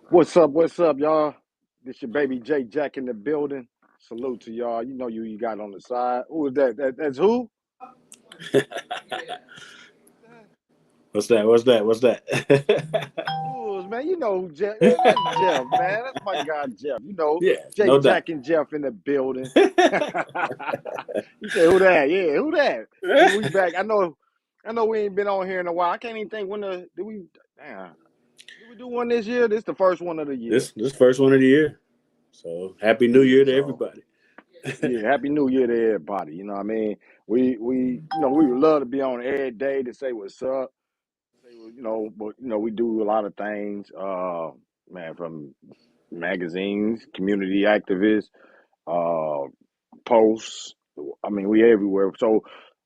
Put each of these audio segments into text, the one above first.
What's up, y'all? This your baby J Jack in the building. Salute to y'all. You know you got on the side. Who is that? That's who? What's that? What's that? What's that? Fools, man. You know who Jeff. That's Jeff, man. That's my guy Jeff. You know, Yeah, J no doubt. Jack and Jeff in the building. You say who that? Yeah, who that? Yeah, we back. I know we ain't been on here in a while. I can't even think when did we damn. Did we do one this year? This the first one of the year. This first one of the year. So happy New Yeah, Year to so everybody. yeah, happy new year to everybody. You know what I mean? We would love to be on every day to say what's up. But we do a lot of things, man, from magazines, community activists, uh posts. I mean, we everywhere. So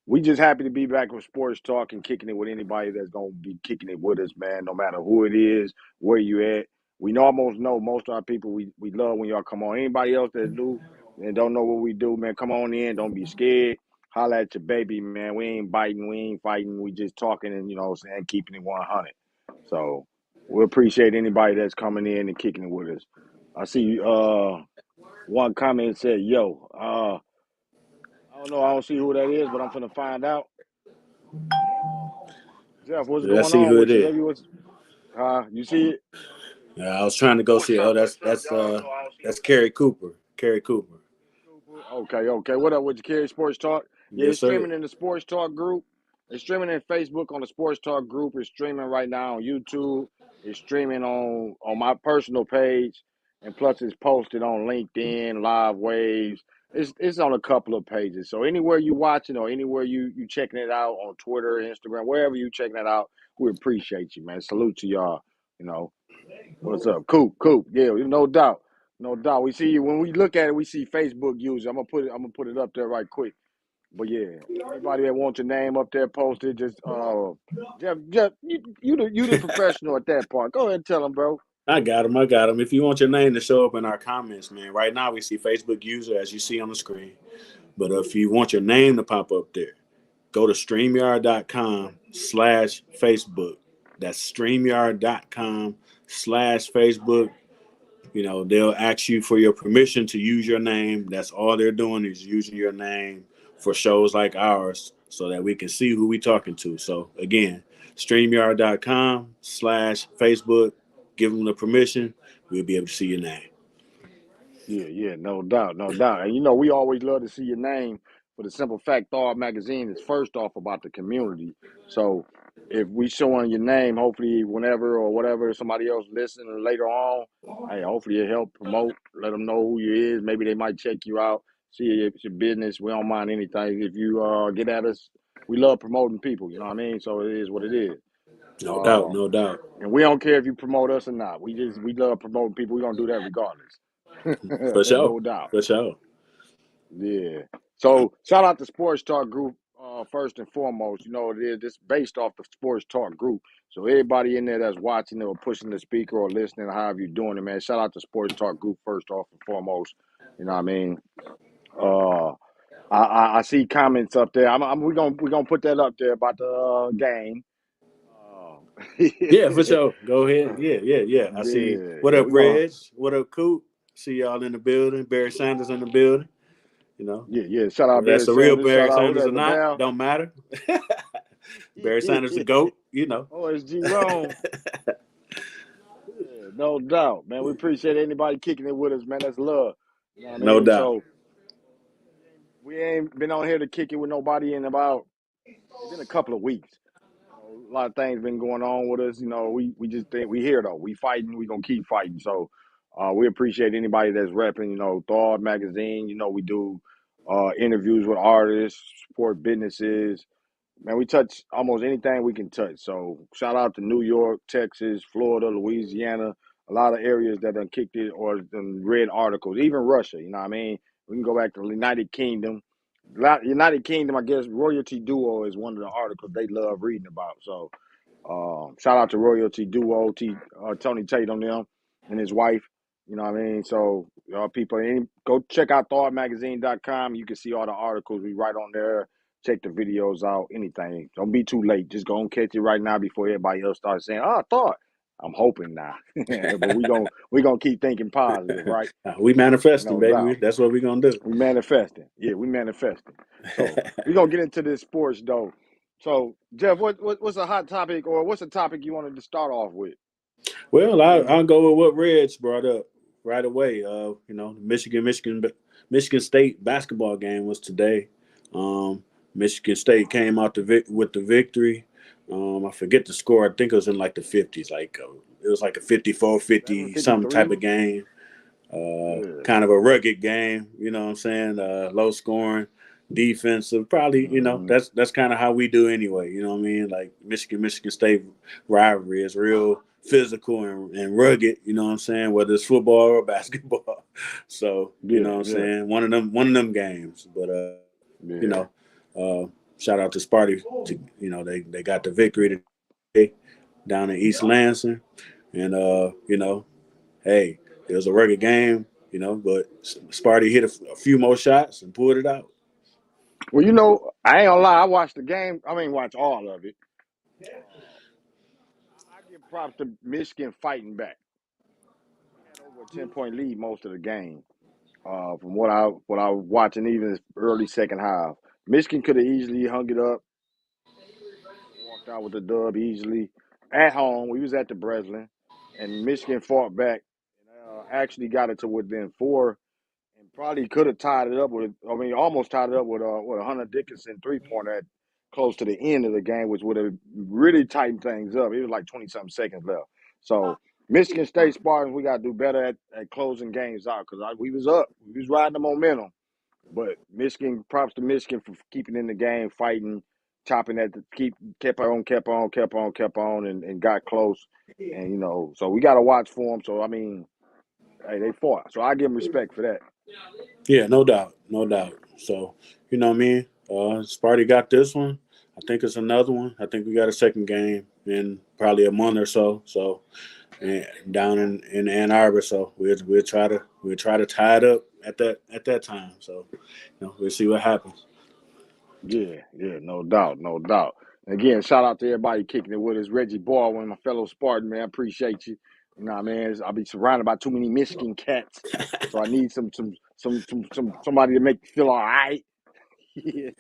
we just happy to be back with sports talk and kicking it with anybody that's gonna be kicking it with us, man. No matter who it is, where you at. We almost know most of our people. We love when y'all come on. Anybody else that's new and don't know what we do, man, come on in. Don't be scared. Holla at your baby, man. We ain't biting. We ain't fighting. We just talking and saying keeping it 100. So we appreciate anybody that's coming in and kicking it with us. I see. One comment said, "Yo, I don't know. I don't see who that is, but I'm finna find out." Uh, Jeff, what's Let's going see on who it with you, is. baby? You see it? I was trying to go see it. Oh, that's Kerry Cooper. Kerry Cooper. Okay, okay. What up with you, Carry Sports Talk? Yeah, Yes, it's sir. streaming in the Sports Talk group. It's streaming in Facebook on the Sports Talk group. It's streaming right now on YouTube. It's streaming on my personal page, and plus it's posted on LinkedIn, Live Waves. It's on a couple of pages. So anywhere you watching or anywhere you checking it out on Twitter, Instagram, wherever you checking it out, we appreciate you, man. Salute to y'all. You know. What's up? Coop, Coop. Yeah, no doubt. No doubt. We see you when we look at it, we see Facebook users. I'm gonna put it up there right quick. But yeah, anybody that wants your name up there posted, just Jeff, you the professional at that part. Go ahead and tell them, bro. I got him. I got him. If you want your name to show up in our comments, man, right now we see Facebook user as you see on the screen. But if you want your name to pop up there, go to StreamYard.com/Facebook. That's StreamYard.com/Facebook. They'll ask you for your permission to use your name. That's all they're doing is using your name for shows like ours so that we can see who we talking to. So again, StreamYard.com/Facebook. Give them the permission. We'll be able to see your name. Yeah, yeah, no doubt, no doubt. And we always love to see your name for the simple fact Thawed magazine is first off about the community. So if we showing your name, hopefully whenever or whatever somebody else listening later on, hey, hopefully it help promote, let them know who you is. Maybe they might check you out, see if it's your business. We don't mind anything. If you get at us, we love promoting people, you know what I mean? So it is what it is. No doubt. Uh, No doubt. and we don't care if you promote us or not. We love promoting people. We're gonna do that regardless. For sure. No doubt. For sure. Yeah. So shout out to Sports Talk Group first and foremost. It is this based off the Sports Talk Group. So everybody in there that's watching it or pushing the speaker or listening, however you're doing it, man. Shout out to Sports Talk Group first off and foremost. You know what I mean? Uh, I see comments up there. We're gonna put that up there about the game. Yeah, for sure. Go ahead. Yeah, yeah, yeah. I see. Yeah, What yeah. up, We're gonna Reg? What up, Coop? See y'all in the building. Barry Sanders in the building. You know, yeah. Shout out whether that's Barry the real Sanders. Shout Barry out who Sanders that or not, Lavelle. don't matter. Barry Sanders, the GOAT, you know. Oh, it's G Rome. Yeah, no doubt, man. We appreciate anybody kicking it with us, man. That's love. You know what I No mean? doubt. So we ain't been on here to kick it with nobody in about it's been a couple of weeks. A lot of things been going on with us. We just think we here though. We fighting. We gonna keep fighting. So we appreciate anybody that's repping. Thawed magazine. We do interviews with artists, support businesses. Man, we touch almost anything we can touch. So shout out to New York, Texas, Florida, Louisiana, a lot of areas that done kicked it or done read articles, even Russia, you know what I mean? We can go back to the United Kingdom. United Kingdom, I guess Royalty Duo is one of the articles they love reading about. So shout out to Royalty Duo, Tony Tatum them and his wife. You know what I mean? So people, go check out thawedmagazine.com. You can see all the articles we write on there. check the videos out, anything. Don't be too late. Just go and catch it right now before everybody else starts saying, "Oh, I thought." I'm hoping now, but we gonna keep thinking positive, right? We manifesting, No baby. doubt. That's what we gonna do. We manifesting. Yeah, we manifesting. So we gonna get into this sports though. So Jeff, what's a hot topic or what's a topic you wanted to start off with? Well, Any I'll go with what Reg brought up right away. Michigan State basketball game was today. Michigan State came out with the victory. I forget the score. I think it was in like the 50s. It was like a 54-50 some type 753? of game. Yeah. Kind of a rugged game, you know what I'm saying? Low scoring, defensive. Probably, Hmm. that's kind of how we do anyway. You know what I mean? Like Michigan State rivalry is real physical and rugged. You know what I'm saying? Whether it's football or basketball. So you know Yeah, what I'm yeah, saying? One of them games. But you yeah. know, uh, shout out to Sparty. They got the victory today down in East Lansing, and hey, it was a rugged game, but Sparty hit a few more shots and pulled it out. Well, I ain't gonna lie. I watched the game. I mean, watch all of it. Uh, I give props to Michigan fighting back. They had over a 10-point lead most of the game. From what I was watching, even early second half, Michigan could have easily hung it up, walked out with the dub easily. At home, we was at the Breslin, and Michigan fought back and actually got it to within four, and probably could have tied it up with. I mean, almost tied it up with a Hunter Dickinson 3-pointer at close to the end of the game, which would have really tightened things up. It was like 20 something seconds left. So Michigan State Spartans, we got to do better at closing games out because we was up, we was riding the momentum. But Michigan, props to Michigan for keeping in the game, fighting, chopping at the kept on, and got close. And so we got to watch for them. So I mean, hey, they fought. So I give them respect for that. Yeah, no doubt, no doubt. So you know what I mean. Sparty got this one. I think it's another one. I think we got a second game in probably a month or so. So and down in Ann Arbor. So we'll try to tie it up at that time. So we'll see what happens. Yeah, yeah, no doubt, no doubt. And again, shout out to everybody kicking it with us. Reggie Baldwin, my fellow Spartan, man, I appreciate you. You know what I mean? I'll be surrounded by too many Michigan cats. So I need somebody to make me feel all right. Yeah.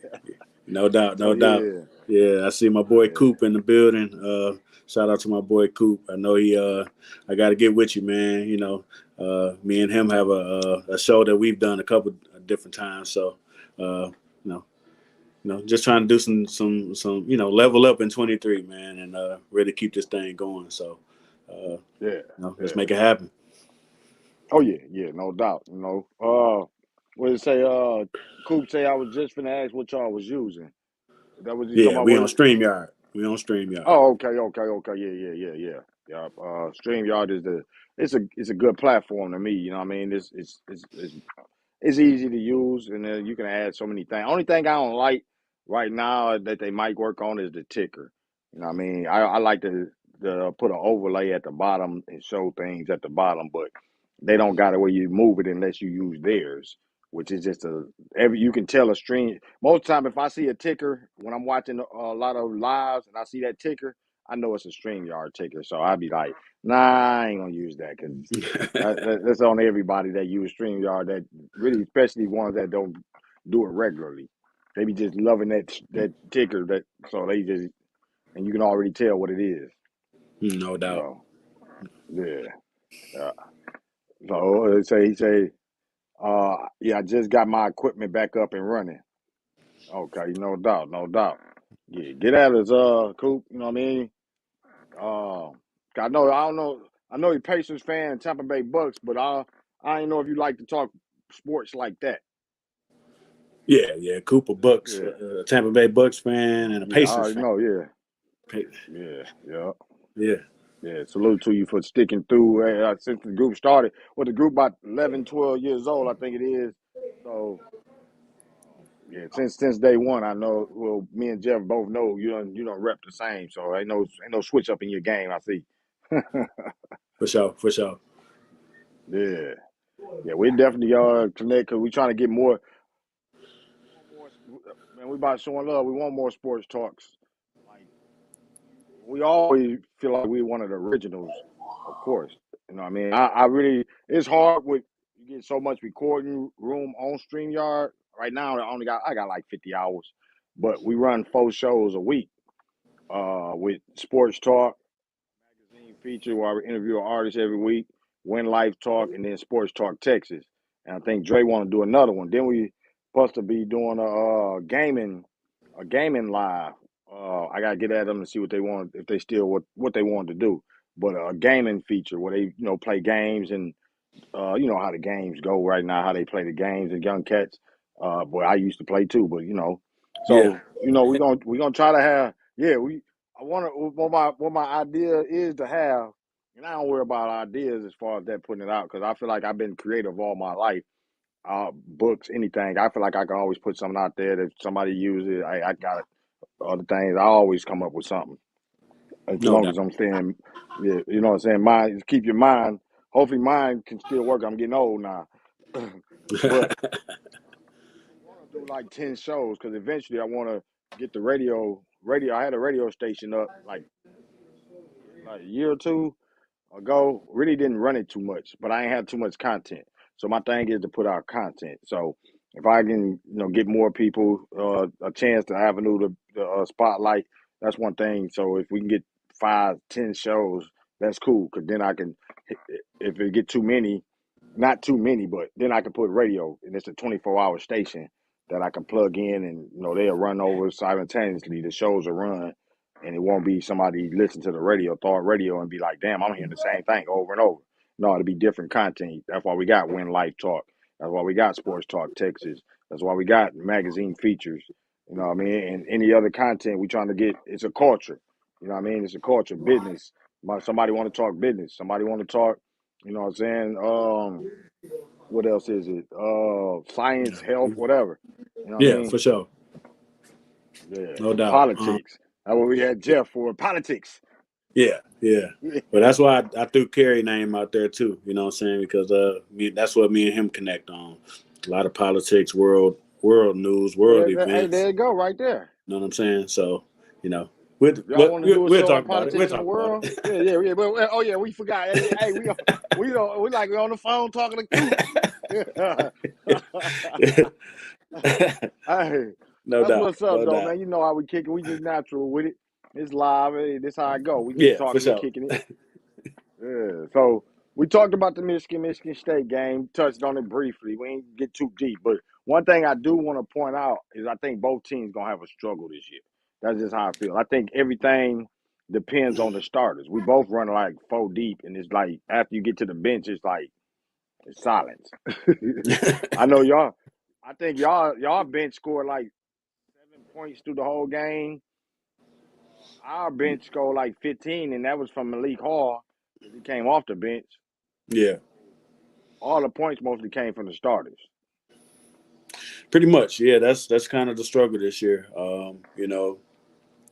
No doubt, So no doubt. yeah. Yeah, I see my boy Yeah. Coop in the building. Shout out to my boy Coop. I know he. I got to get with you, man. Me and him have a show that we've done a couple of different times. So, just trying to do some level up in 23, man, and really keep this thing going. So, Yeah. let's Yeah. make it happen. Oh yeah, yeah, no doubt. What did it say? Coop say I was just finna ask what y'all was using. That was you talking Yeah, about we what? on Streamyard. We on Streamyard. Oh, okay. Yeah, yeah. StreamYard it's a good platform to me. You know what I mean? It's easy to use, and you can add so many things. Only thing I don't like right now that they might work on is the ticker. You know what I mean? I like to put an overlay at the bottom and show things at the bottom, but they don't got it where you move it unless you use theirs, which is just you can tell a stream. Most time, if I see a ticker when I'm watching a lot of lives and I see that ticker, I know it's a StreamYard ticker. So I'd be like, nah, I ain't gonna use that because that's on everybody that use StreamYard. That really, especially ones that don't do it regularly. They be just loving that ticker. So they just and you can already tell what it is. No doubt. So yeah. Uh, so he say, yeah, I just got my equipment back up and running. Okay, no doubt, no doubt. Yeah, get at us, Coop. You know what I mean? Uh, I know you're Pacers fan, Tampa Bay Bucks, but I ain't know if you like to talk sports like that. Yeah. Cooper Bucks, Yeah, Tampa Bay Bucks fan, and a yeah, I Pacers already fan. know. Yeah, Pa- yeah. Yeah. Yeah, salute to you for sticking through since the group started. Well, the group about 11, 12 years old, I think it is. So, yeah, since day one, I know. Well, me and Jeff both know you don't rep the same. So ain't no switch up in your game. I see. For sure, for sure. Yeah, yeah, we definitely connect because we trying to get more, man, we about showing love. We want more sports talks. Like we always feel like we're one of the originals, of course. You know what I mean? I really it's hard with you get so much recording room on StreamYard. Right now I got like 50 hours. But we run 4 shows a week with sports talk, magazine feature where we interview an artist every week, Win Life Talk, and then Sports Talk Texas. And I think Dre want to do another one. Then we supposed to be doing a gaming live. I gotta get at them to see what they want, if they still what they want to do. But a gaming feature where they play games and you know how the games go right now, how they play the games and young cats. But I used to play too, but Yeah. so we're gonna try to have we I want to what my idea is to have, and I don't worry about ideas as far as that putting it out because I feel like I've been creative all my life. Books, anything. I feel like I can always put something out there that somebody uses. I got it. Other things, I always come up with something as No long doubt. as I'm staying. Yeah, you know what I'm saying. Mind, keep your mind. Hopefully, mine can still work. I'm getting old now, but I want to do like 10 shows because eventually I want to get the radio. Radio. I had a radio station up like a year or two ago. Really didn't run it too much, but I ain't had too much content. So my thing is to put out content. So if I can, get more people a chance to avenue the spotlight, that's one thing. So if we can get 5, 10 shows, that's cool. Cause then I can, if it get too many, not too many, but then I can put radio, and it's a 24-hour station that I can plug in, and they'll run over simultaneously. The shows will run, and it won't be somebody listen to the radio, Thawed radio, and be like, "Damn, I'm hearing the same thing over and over." No, it'll be different content. That's why we got Win Life Talk. That's why we got Sports Talk Texas. That's why we got magazine features. You know what I mean? And any other content we trying to get, it's a culture. You know what I mean? It's a culture, business. Somebody want to talk business. Somebody want to talk. You know what I'm saying? What else is it? Science, health, whatever. You know what I Yeah, mean? for sure. Yeah. No doubt. Politics. That's what we had Jeff for. Politics. Yeah, yeah. But that's why I threw Kerry name out there too. You know what I'm saying? Because that's what me and him connect on. A lot of politics, world news, world Hey, events. there you go, right there. You know what I'm saying? So, you know, we'll If y'all want to do a we'll show talk on about it. We'll politics in the talk about world, yeah. But oh yeah, we forgot. Hey, we like we on the phone talking to Coop. it. Hey, No that's doubt. what's up, No though, doubt. man. You know how we kick it. We just natural with it. It's live. Hey, this how I go. We just Yeah, for talking and sure. kicking it. Yeah. So we talked about the Michigan State game. Touched on it briefly. We ain't get too deep, but one thing I do want to point out is I think both teams gonna have a struggle this year. That's just how I feel. I think everything depends on the starters. We both run like 4 deep, and it's like after you get to the bench, it's like it's silence. I know y'all. I think y'all bench scored like 7 points through the whole game. Our bench scored like 15, and that was from Malik Hall because he came off the bench. Yeah, All the points mostly came from the starters. pretty much. Yeah, that's kind of the struggle this year.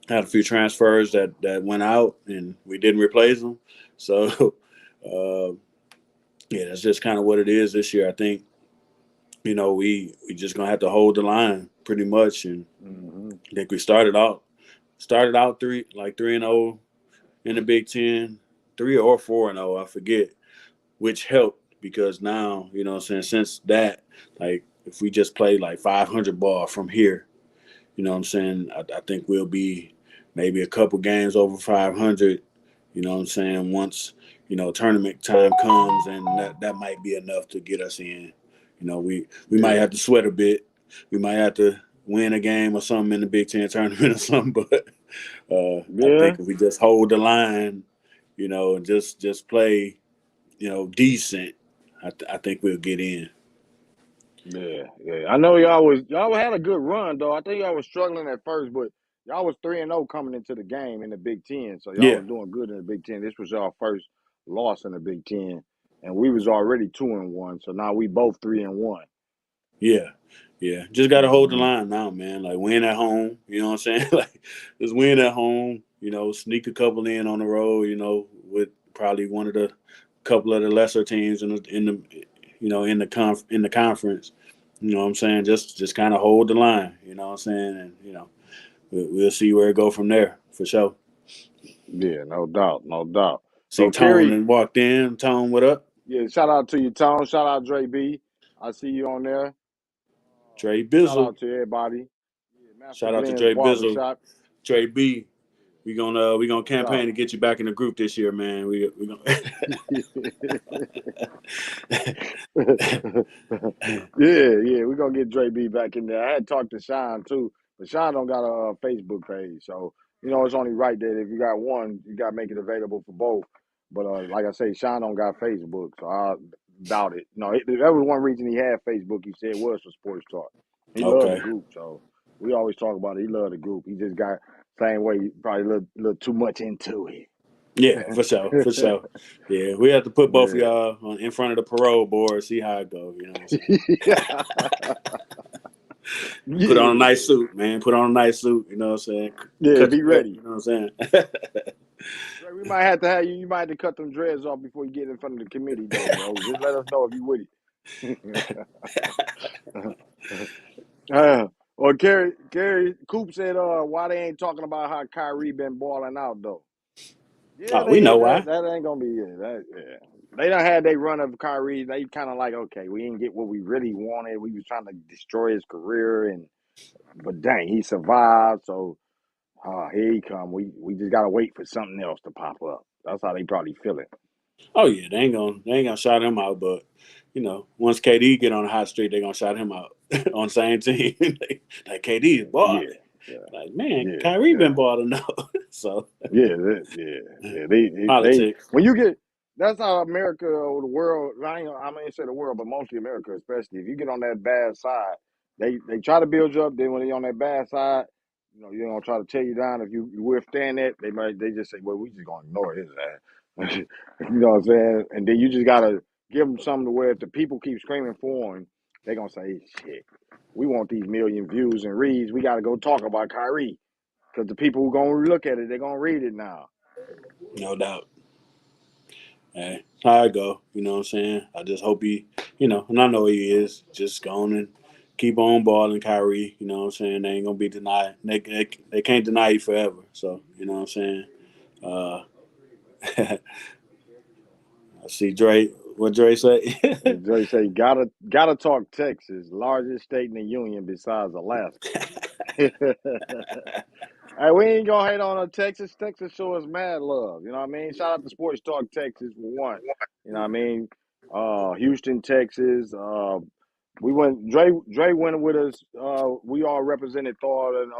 Had a few transfers that went out, and we didn't replace them. So, uh, yeah, that's just kind of what it is this year. I think we just gonna have to hold the line pretty much, and Mm-hmm. I think we started out 3-0 in the Big Ten, 3 or 4-0, I forget, which helped because now what I'm saying, since that, like if we just play like 500 ball from here, what I'm saying, I think we'll be maybe a couple games over 500. What I'm saying, once tournament time comes, and that might be enough to get us in. We might Yeah, have to sweat a bit. We might have to win a game or something in the Big Ten tournament or something. But I yeah, think if we just hold the line, and just play, decent, I think we'll get in. yeah. I know y'all had a good run though. I think y'all was struggling at first, but y'all was 3-0 coming into the game in the Big Ten. So y'all Yeah, was doing good in the Big Ten. This was y'all first loss in the Big Ten, and we was already 2-1. So now we both 3-1. yeah, yeah. Just got to hold the Mm-hmm. line now, man. Like win at home. You know what I'm saying? Like just win at home. Sneak a couple in on the road. With probably one of the couple of the lesser teams in the in the conference. You know what I'm saying? Just kind of hold the line. You know what I'm saying? And we'll see where it go from there for sure. Yeah, no doubt, no doubt. See So Tone Kerry, and walked in. Tone, what up? yeah, shout out to you, Tom. Shout out Dre B. I see you on there. Dre Shout Bizzle. out to everybody. Yeah, Master Shout out to Glenn's Dre Bizzle. Barbershop. Dre B. We gonna No campaign doubt. to get you back in the group this year, man. We Yeah, yeah, we're gonna get Dre B back in there. I had talked to Sean too, but Sean don't got a Facebook page, so it's only right that if you got one, you got to make it available for both. But like I say, Sean don't got Facebook, so I doubt it. No, that was one reason he had Facebook. He said was for sports talk. He loved the okay. group, so we always talk about it. He loved the group. He just got same way, probably a little too much into it. Yeah, for sure, for sure. Yeah, we have to put both of Yeah. y'all in front of the parole board, see how it goes. You know what I'm saying? Yeah. Put on a nice Yeah. suit, man. Put on a nice suit. You know what I'm saying? Yeah, Cut be your hair. ready. You know what I'm saying? Dre, we might have to have you. You might have to cut them dreads off before you get in front of the committee, though, bro. Just let us know if you with it. Or Gary Coop said, why they ain't talking about how Kyrie been balling out though? Yeah, Oh, we know that why. that ain't gonna be it. Yeah. They done had they run of Kyrie. They kind of like, okay, we didn't get what we really wanted. We was trying to destroy his career, but dang, he survived. So here he come. We just gotta wait for something else to pop up. That's how they probably feel it. Oh yeah, they ain't gonna shout him out, but once KD get on a hot streak, they gonna shout him out on the same team. like KD is balling. Yeah, yeah, Like man, yeah, Kyrie yeah. been balling though. So Yeah. They politics. when you get that's how America or the world. I mean, say the world, but mostly America, especially if you get on that bad side, they try to build you up. Then when they on that bad side, you gonna try to tear you down. If you withstand that, they just say, well, we just gonna ignore his ass. You know what I'm saying? And then you just gotta give them something to where if the people keep screaming for him, they gonna say, shit, we want these million views and reads. We gotta go talk about Kyrie. Because the people who gonna look at it, they're gonna read it now. No doubt. Hey, how I go. You know what I'm saying? I just hope and I know he is, just going and keep on balling Kyrie. You know what I'm saying? They ain't going to be denied. They can't deny you forever. So, you know what I'm saying? Uh, I see Dre. What Dre say? And Dre say, gotta talk Texas, largest state in the union besides Alaska. Hey, we ain't gonna hate on Texas. Texas show us mad love. You know what I mean? Shout out to Sports Talk Texas for one. You know what I mean? Houston, Texas. We went. Dre went with us. We all represented Thawed and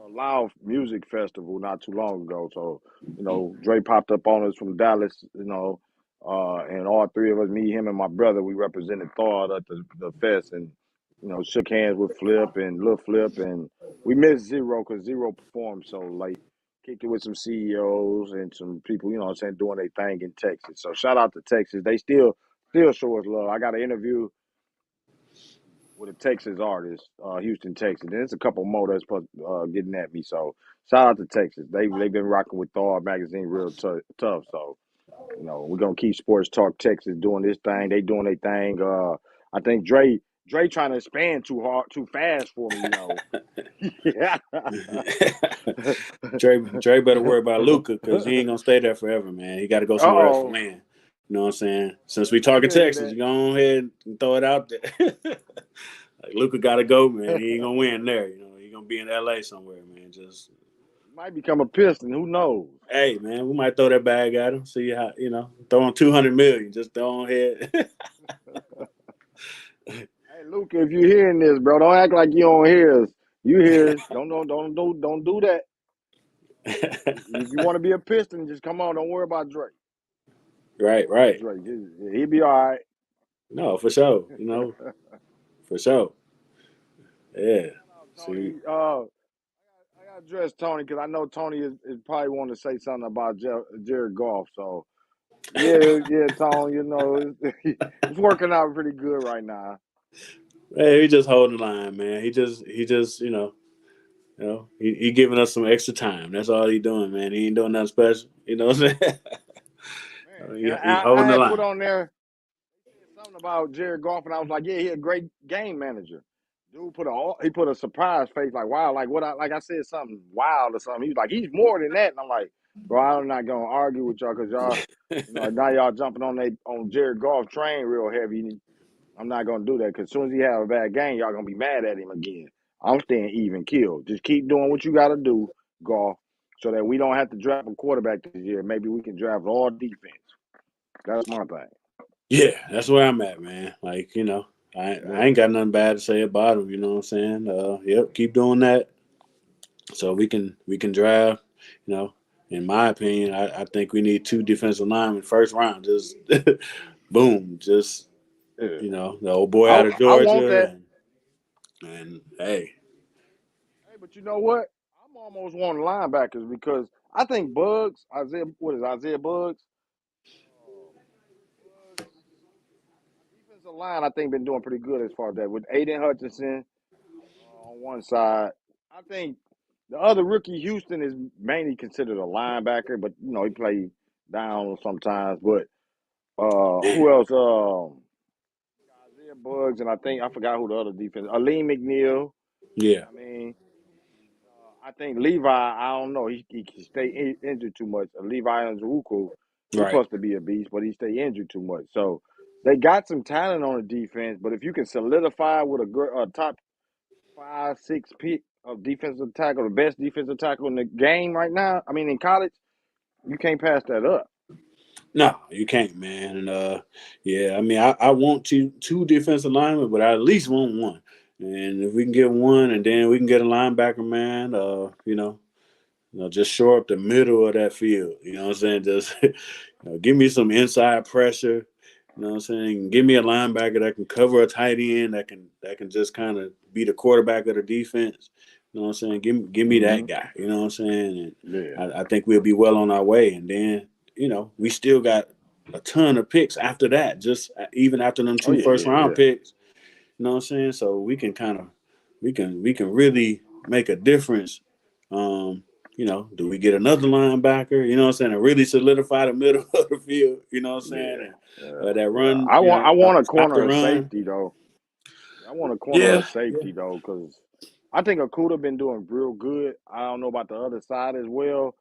Loud Music Festival not too long ago. So, Dre popped up on us from Dallas, and all three of us, me, him, and my brother, we represented Thawed at the fest and, shook hands with Flip and Lil Flip. And we missed Zero because Zero performed so late. Kicked it with some CEOs and some people, you know what I'm saying, doing their thing in Texas. So shout out to Texas. They still show us love. I got an interview with a Texas artist, Houston, Texas. There's a couple more that's getting at me. So shout out to Texas. They've been rocking with Thor magazine real tough. So we're gonna keep Sports Talk Texas doing this thing. They doing their thing. I think Dre trying to expand too fast for me. Yeah. Dre better worry about Luca because he ain't going to stay there forever, man. He got to go somewhere else for Oh, land. You know what I'm saying? Since we yeah, I talking feel you Texas, that. you go ahead and throw it out there. Like Luca got to go, man. He ain't gonna win there. He gonna be in LA somewhere, man. Just Might become a Piston. Who knows? hey, man, we might throw that bag at him. See how throw on 200 million. Just throw on head. Hey, Luca, if you're hearing this, bro, don't act like you don't hear us. You hear us. Don't do that. If you want to be a Piston, just come on. Don't worry about Drake. Don't right, worry about right. Drake. He'll be all right. No, for sure. For sure. Yeah. Shout out See, Tony. I got to address Tony because I know Tony is probably wanting to say something about Jared Goff. So yeah, Tony. It's working out pretty good right now. hey, he just holding the line, man. He just he giving us some extra time. That's all he doing, man. He ain't doing nothing special. You know what I'm saying? Man, he and I holding the had put line. on there something about Jared Goff, and I was like, yeah, he a great game manager. Dude put a surprise face, like wow, like I said something wild or something. He was like, he's more than that, and I'm like, bro, I'm not gonna argue with y'all because y'all, now y'all jumping on Jared Goff train real heavy. I'm not gonna do that because as soon as he have a bad game, y'all gonna be mad at him again. I'm staying even kill. Just keep doing what you gotta do, Goff, so that we don't have to draft a quarterback this year. Maybe we can draft all defense. That's my thing. Yeah, that's where I'm at, man. Like, I Yeah, ain't got nothing bad to say about him. You know what I'm saying? Yep, keep doing that so we can draft. You know, in my opinion, I think we need two defensive linemen first round. Just boom, just yeah. the old boy I out of I want Georgia, that. and hey, Hey, but you know what? I'm almost wanting linebackers because I think Isaiah Bugs? Bugs, defensive line, I think been doing pretty good as far as that with Aiden Hutchinson on one side. I think the other rookie, Houston, is mainly considered a linebacker, but he plays down sometimes. But man, who else? Isaiah Bugs, and I forgot who the other defense. Aleem McNeil. yeah, I mean, I think Levi. I don't know. He can stay injured too much. Levi Nzewuku, he right. supposed to be a beast, but he stay injured too much. So they got some talent on the defense, but if you can solidify with a top 5, 6 pick of defensive tackle, the best defensive tackle in the game right now. I mean, in college, you can't pass that up. No, you can't, man. And yeah, I mean, I want two defensive linemen, but I at least want one. And if we can get one, and then we can get a linebacker, man. Just shore up the middle of that field. You know what I'm saying? Just give me some inside pressure. You know what I'm saying? Give me a linebacker that can cover a tight end, that can just kind of be the quarterback of the defense. You know what I'm saying? Give me that Mm-hmm. guy. You know what I'm saying? Yeah. And I think we'll be well on our way. And then we still got a ton of picks after that. Just even after them Oh two yeah, first yeah, round yeah, picks. You know what I'm saying? So we can kind of we can really make a difference. Do we get another linebacker? You know what I'm saying? And really solidify the middle of the field. You know what I'm saying? yeah, yeah, And that yeah. run, I want a stop the corner of run. safety though. I want a corner Yeah, of yeah, safety though, because I think Okuda been doing real good. I don't know about the other side as well.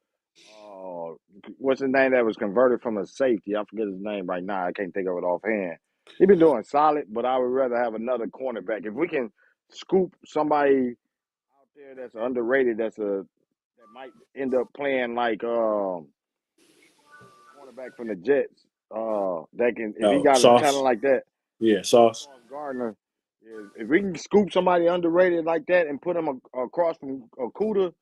Uh, what's his name that was converted from a safety? I forget his name right now. I can't think of it offhand. He been doing solid, but I would rather have another cornerback. If we can scoop somebody out there that's underrated, that might end up playing like cornerback from the Jets. That can if he oh, got a talent Sauce. like that. Yeah, Sauce. Sauce Gardner. If we can scoop somebody underrated like that and put him across from Okuda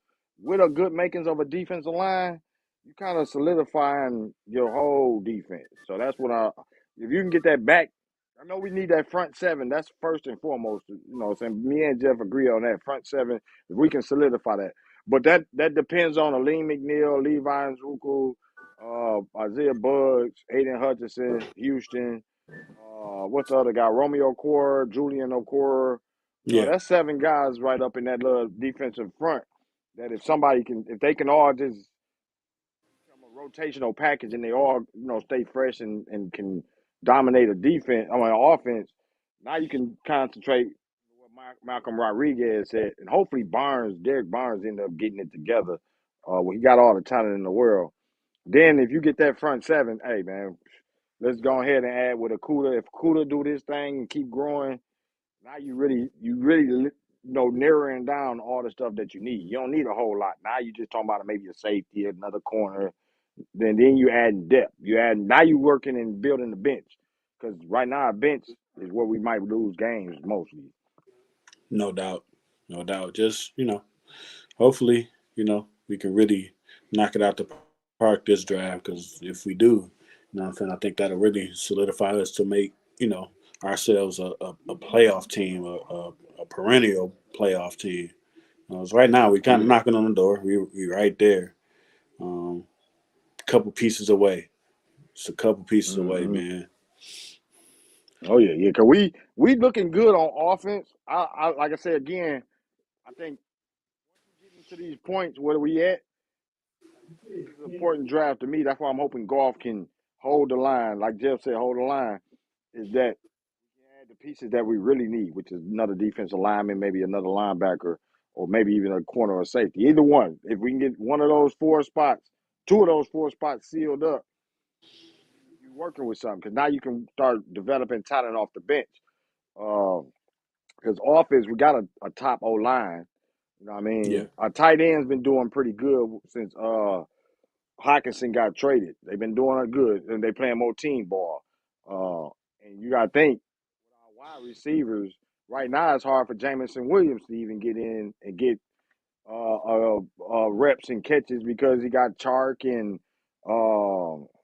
with a good makings of a defensive line, you kind of solidifying your whole defense. So that's what if you can get that back, I know we need that front seven. That's first and foremost. Saying me and Jeff agree on that front seven. If we can solidify that, but that depends on Aleem McNeil, Levi Nzewuku, Isaiah Bugs, Aiden Hutchinson, Houston. What's the other guy? Romeo Core, Julian Okora. Yeah, That's 7 guys right up in that little defensive front. That if they can all just become a rotational package and they all, stay fresh and can dominate a defense, offense. Now you can concentrate what Malcolm Rodriguez said, and hopefully Derek Barnes, end up getting it together. He got all the talent in the world. Then if you get that front seven, hey man, let's go ahead and add with Akuda. If Akuda do this thing and keep growing, now you really narrowing down all the stuff that you need. You don't need a whole lot. Now you just talking about maybe a safety, another corner. Then you add depth. Now you working and building the bench. Because right now our bench is where we might lose games mostly. no doubt, no doubt. Just hopefully, we can really knock it out the park this draft. Because if we do, what I'm saying, I think that'll really solidify us to make ourselves a playoff team, a perennial playoff team. So right now, we're kind of Yeah. knocking on the door. We right there, um, a couple pieces away. Just a couple pieces away, Hmm. man. Oh yeah, yeah. Cause we looking good on offense. I like I said again. I think once we get into these points, where we at? This is an important draft to me. That's why I'm hoping golf can hold the line. Like Jeff said, hold the line. Is that pieces that we really need, which is another defensive lineman, maybe another linebacker, or maybe even a corner or safety. Either one. If we can get one of those four spots, two of those four spots sealed up, you're working with something. Because now you can start developing talent off the bench. Because offense, we got a top O line. You know what I Yeah. mean? Our tight end's been doing pretty good since Hawkinson got traded. They've been doing it good, and they playing more team ball. Uh, and you got to think, with our wide receivers, right now it's hard for Jamison Williams to even get in and get reps and catches because he got Chark and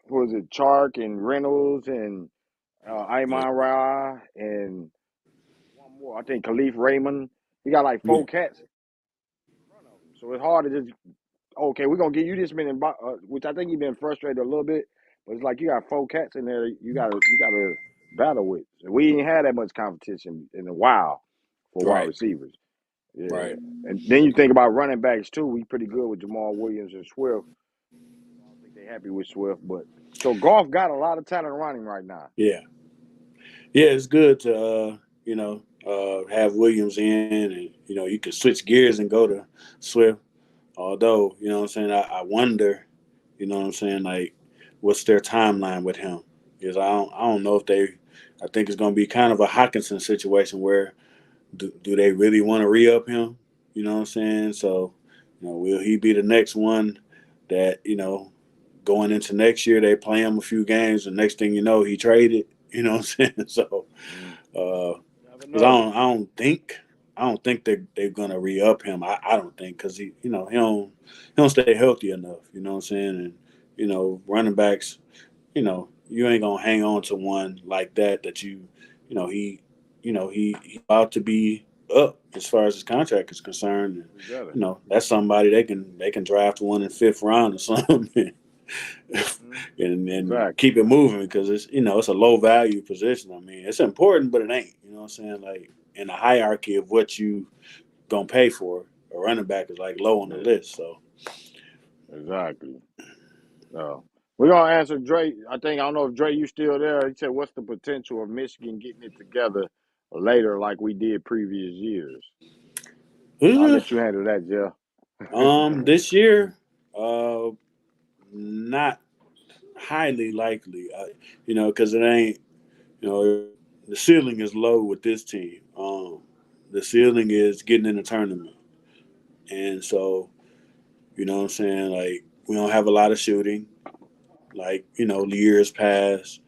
who is it? Chark and Reynolds and Yeah. Iman Ra and one more. I think Khalif Raymond. He got like Yeah. four cats in front of him, so it's hard to just okay. We're gonna give you this many, which I think he's been frustrated a little bit. But it's like you got four cats in there. You gotta battle with. So we ain't had that much competition in a while for wide Right. receivers. Yeah, Right. and then you think about running backs too. We pretty good with Jamal Williams and Swift. I don't think they're happy with Swift, but so Golf got a lot of talent running right now. Yeah. Yeah. It's good to have Williams in, and you can switch gears and go to Swift. Although what I'm saying, I wonder, what I'm saying, like what's their timeline with him? Because I don't know if they. I think it's going to be kind of a Hawkinson situation where do they really want to re up him? You know what I'm saying? So, will he be the next one that going into next year they play him a few games, and next thing you know he traded. You know what I'm saying? So, Mm, never because know. I don't think they're gonna re up him. I don't think because he don't stay healthy enough. You know what I'm saying? And running backs, you ain't gonna hang on to one like that you know he about to be up as far as his contract is concerned. And, We better. that's somebody they can draft one in fifth round or something. Hmm. and Exactly. keep it moving because it's a low value position. I mean, it's important, but it ain't. You know what I'm saying? Like in the hierarchy of what you gonna pay for, a running back is like low on the Yeah. list. So Exactly. So we're gonna answer Dre. I don't know if Dre you still there. He said, "What's the potential of Michigan getting it together later, like we did previous years?" I'll uh, let you handle that, Jeff. this year, uh, not highly likely. Because it ain't. The ceiling is low with this team. The ceiling is getting in the tournament, and so what I'm saying. Like we don't have a lot of shooting. Like years past.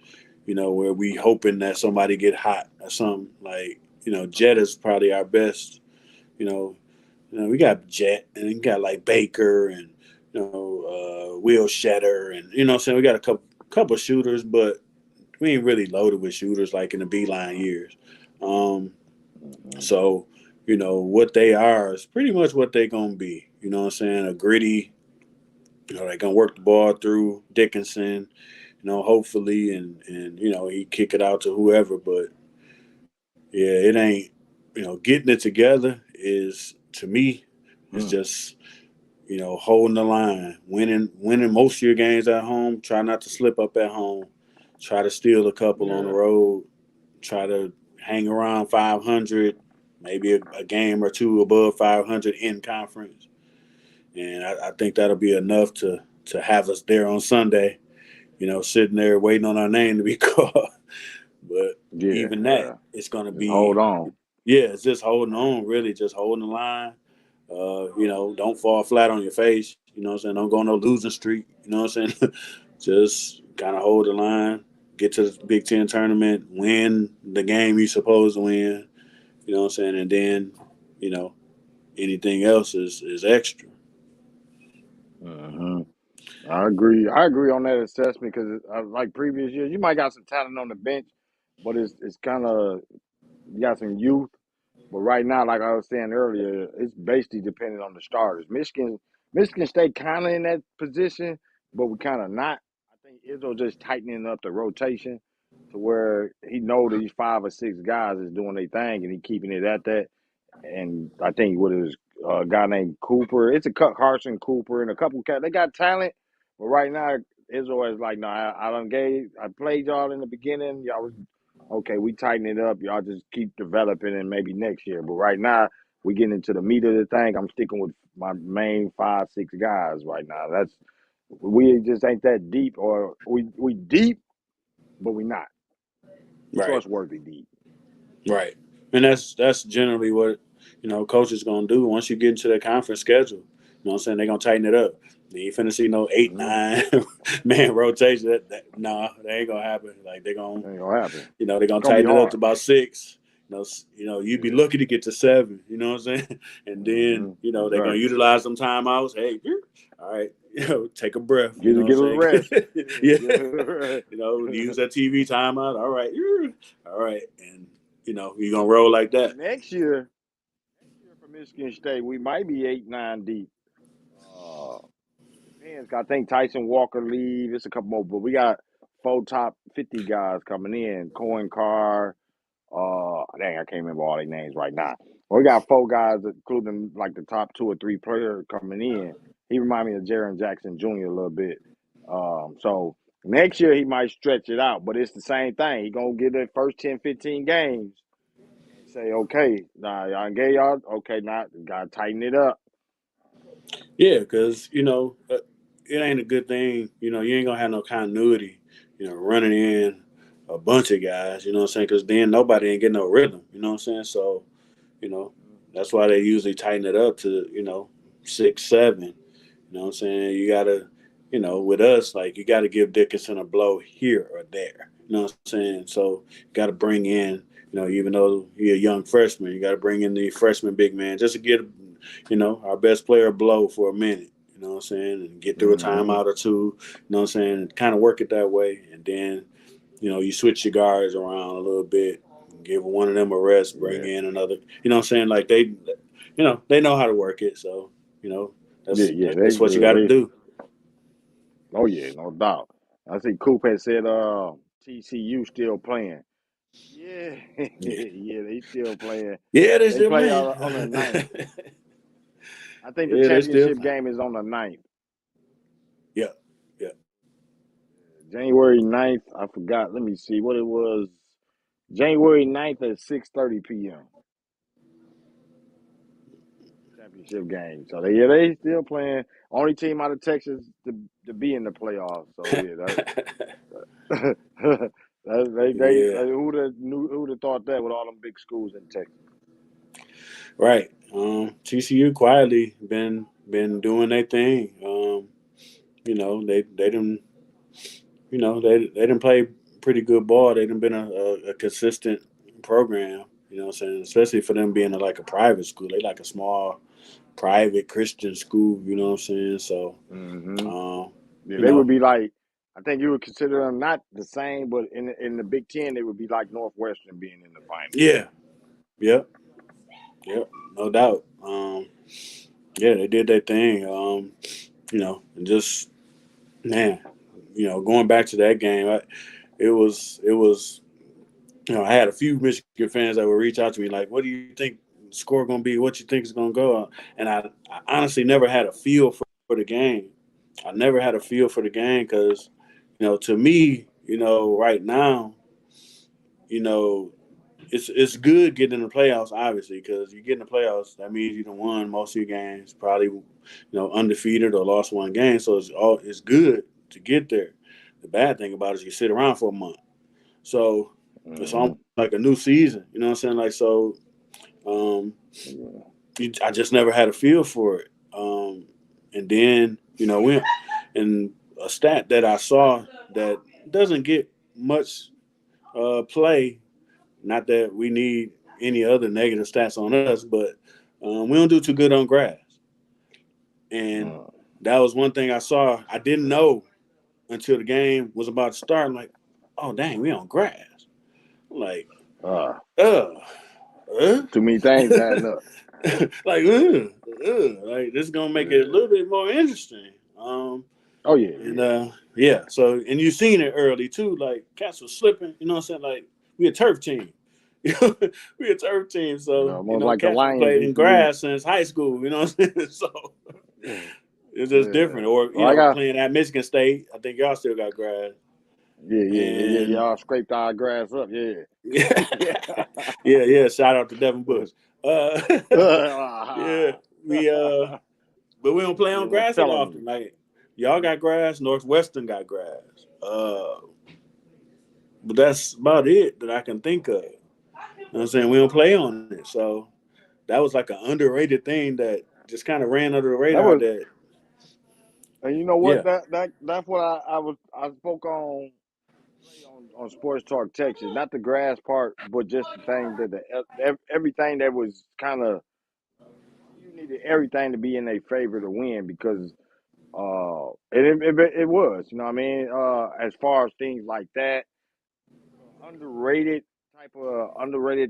Where we hoping that somebody get hot or something. Like Jet is probably our best. You know, we got Jet and we got like Baker and Will Shetter and what I'm saying we got a couple shooters, but we ain't really loaded with shooters like in the Beeline years. Um, Mhm. so what they are is pretty much what they gonna be. You know what I'm saying? A gritty. They gonna work the ball through Dickinson. Hopefully, and he kick it out to whoever. But yeah, it ain't. Getting it together is to me is Mm. just holding the line, winning most of your games at home. Try not to slip up at home. Try to steal a couple on the Yeah. road. Try to hang around 500, maybe a game or two above 500 in conference, and I think that'll be enough to have us there on Sunday. Sitting there waiting on our name to be called. But Yeah. even that, Yeah. it's gonna Just hold be, on. yeah, it's just holding on, really, just holding the line. Don't fall flat on your face. You know what I'm saying? Don't go on no losing streak. You know what I'm saying? Just kind of hold the line, get to the Big Ten tournament, win the game you're supposed to win. You know what I'm saying? And then, you know, anything else is extra. Hmm. I agree. I agree on that assessment because, like previous years, you might got some talent on the bench, but it's kind of you got some youth. But right now, like I was saying earlier, it's basically dependent on the starters. Michigan State kind of in that position, but we kind of not. I think Izzo just tightening up the rotation to where he know these five or six guys is doing their thing, and he keeping it at that. And I think what is a guy named Cooper. It's a cut Carson Cooper and a couple cats. They got talent, but right now Izzo is like, no, I played y'all in the beginning. Y'all was okay, we tighten it up. Y'all just keep developing and maybe next year. But right now, we getting into the meat of the thing. I'm sticking with my main 5, 6 guys right now. That's we just ain't that deep, or we deep, but we not Right. trustworthy deep. Right. And that's generally what, coaches gonna do once you get into the conference schedule. You know what I'm saying? They're gonna tighten it up. You ain't finna see no 8, Mm-hmm. 9 man rotation. Nah, that ain't gonna happen. Like they're gonna Ain't gonna happen. they're It's gonna gonna be tighten it up to hard. about 6. You'd be Yeah. lucky to get to 7, you know what I'm saying? And then, Mm-hmm. they're gonna Exactly. utilize some timeouts. Hey, all right, take a breath, you know what I'm Get a saying? rest. Yeah. Get a rest. Use that TV timeout. All right. All right. And you're gonna roll like But that. next year for Michigan State, we might be 8, 9 deep. Depends. I think Tyson Walker leave. It's a couple more, but we got 4 top 50 guys coming in. Cohen Carr. Dang, I can't remember all their names right now. We got 4 guys, including like the top 2 or 3 players coming in. He remind me of Jaron Jackson Jr. a little bit. So next year he might stretch it out, but it's the same thing. He gonna get the first 10, 15 games and say, okay, nah, y'all gave y'all, okay, now gotta tighten it up. Yeah, because it ain't a good thing. You ain't gonna have no continuity. Running in a bunch of guys. You know what I'm saying? Because then nobody ain't getting no rhythm. You know what I'm saying? So you know that's why they usually tighten it up to 6, 7. You know what I'm saying? You gotta, with us, like you gotta give Dickinson a blow here or there. You know what I'm saying? So you gotta bring in, even though you're a young freshman, you gotta bring in the freshman big man just to get, our best player a blow for a minute. You know what I'm saying? And get through a Mm-hmm. timeout or two. You know what I'm saying? And kind of work it that way. And then, you switch your guards around a little bit, give one of them a rest, bring Yeah, in another. You know what I'm saying? Like they know how to work it. So, you know, yeah, that's yeah. that's, that's what you got to do. Oh yeah, no doubt. I see Coop had said, TCU still playing. Yeah, Yeah, yeah, they still playing. yeah, they They still play playing. on the ninth. I think the Yeah, they still championship playing. game is on the ninth. Yeah, yeah, January 9th. I forgot. Let me see what it was. January 9th at 6:30 p.m. Championship game. So they still playing. Only team out of Texas to be in the playoffs. So yeah, that, yeah. who'd have thought that with all them big schools in Texas. Right. TCU quietly been doing their thing. They didn't they didn't play pretty good ball. They didn't been a consistent program. You know what I'm saying? Especially for them being like a private school. They like a small private Christian school. You know what I'm saying? So, Hmm. um, Yeah, you they would know, be like. I think you would consider them not the same, but in the Big Ten, they would be like Northwestern being in the finals. yeah, yep, yep, no doubt. Yeah, they did their thing. And just man, going back to that game, it was. I had a few Michigan fans that would reach out to me like, "What do you think the score going to be? What you think is going to go?" And I honestly never had a feel for the game. I never had a feel for the game because, to me, right now, you know, it's good getting in the playoffs, obviously, because you get in the playoffs, that means you done won most of your games, probably, undefeated or lost one game. So it's good to get there. The bad thing about it is you sit around for a month. So it's Hmm. almost like a new season. You know what I'm saying? Like so, um, Yeah. I just never had a feel for it. And then we and a stat that I saw that doesn't get much play. Not that we need any other negative stats on us, but we don't do too good on grass. And Uh, that was one thing I saw. I didn't know until the game was about to start. I'm like, oh dang, we on grass. I'm like, uh, uh, uh? too many things adding up. like, like this is gonna make it a Yeah. little bit more interesting. Oh yeah, And yeah. yeah, so and you seen it early too. Like cats was slipping. You know what I'm saying? Like we a turf team. We a turf team. So Almost like the cats been Lions playing in used to be. grass since high school. You know what I'm saying? So Yeah. it's just Yeah. different. Or Well, I got. playing at Michigan State. I think y'all still got grass. Yeah. and Y'all scraped our grass up. Yeah. yeah, Yeah. yeah. Shout out to Devin Bush. Uh, yeah, we but we don't play Yeah, on them grass that felonies. often. Like y'all got grass, Northwestern got grass. But that's about it that I can think of. You know what I'm saying? We don't play on it, so that was like an underrated thing that just kind of ran under the That radar. was, That and you know what? yeah, That's what I spoke on today on Sports Talk Texas. Not the grass part, but just the thing that everything that was kind of you needed everything to be in their favor to win because it was, you know what I mean? As far as things like that, underrated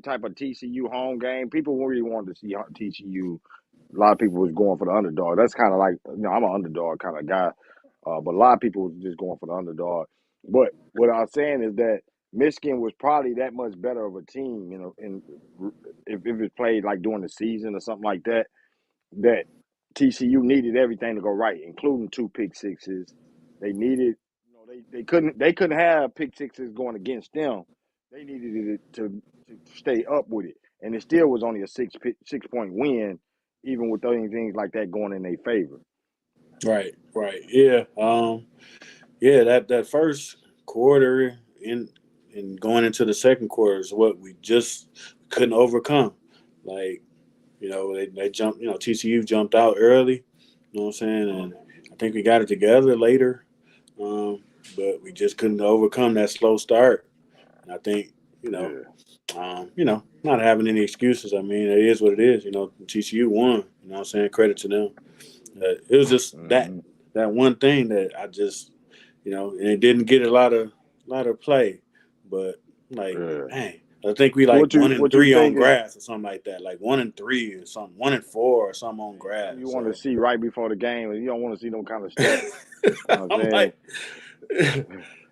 type of TCU home game. People really wanted to see TCU. A lot of people was going for the underdog. That's kind of like, I'm an underdog kind of guy, but a lot of people was just going for the underdog. But what I was saying is that Michigan was probably that much better of a team, if it played like during the season or something like that. That TCU needed everything to go right, including two pick sixes. They needed, they couldn't have pick sixes going against them. They needed it to stay up with it, and it still was only a 6 point win, even with things like that going in their favor. right, yeah, yeah. That first quarter in going into the second quarter is what we just couldn't overcome. Like they jumped. TCU jumped out early. You know what I'm saying? And I think we got it together later, um, but we just couldn't overcome that slow start. And I think Yeah. not having any excuses. I mean, it is what it is. TCU won. You know what I'm saying? Credit to them. It was just that Hmm. that one thing that I just and it didn't get a lot of play, but like, Yeah. man, I think we So like what you one and what you three on think is grass or something like that, like 1-3 or something, 1-4 or something on grass. something you want to So see right before the game, and you don't want to see no kind of stats. You know what I'm I'm saying? like,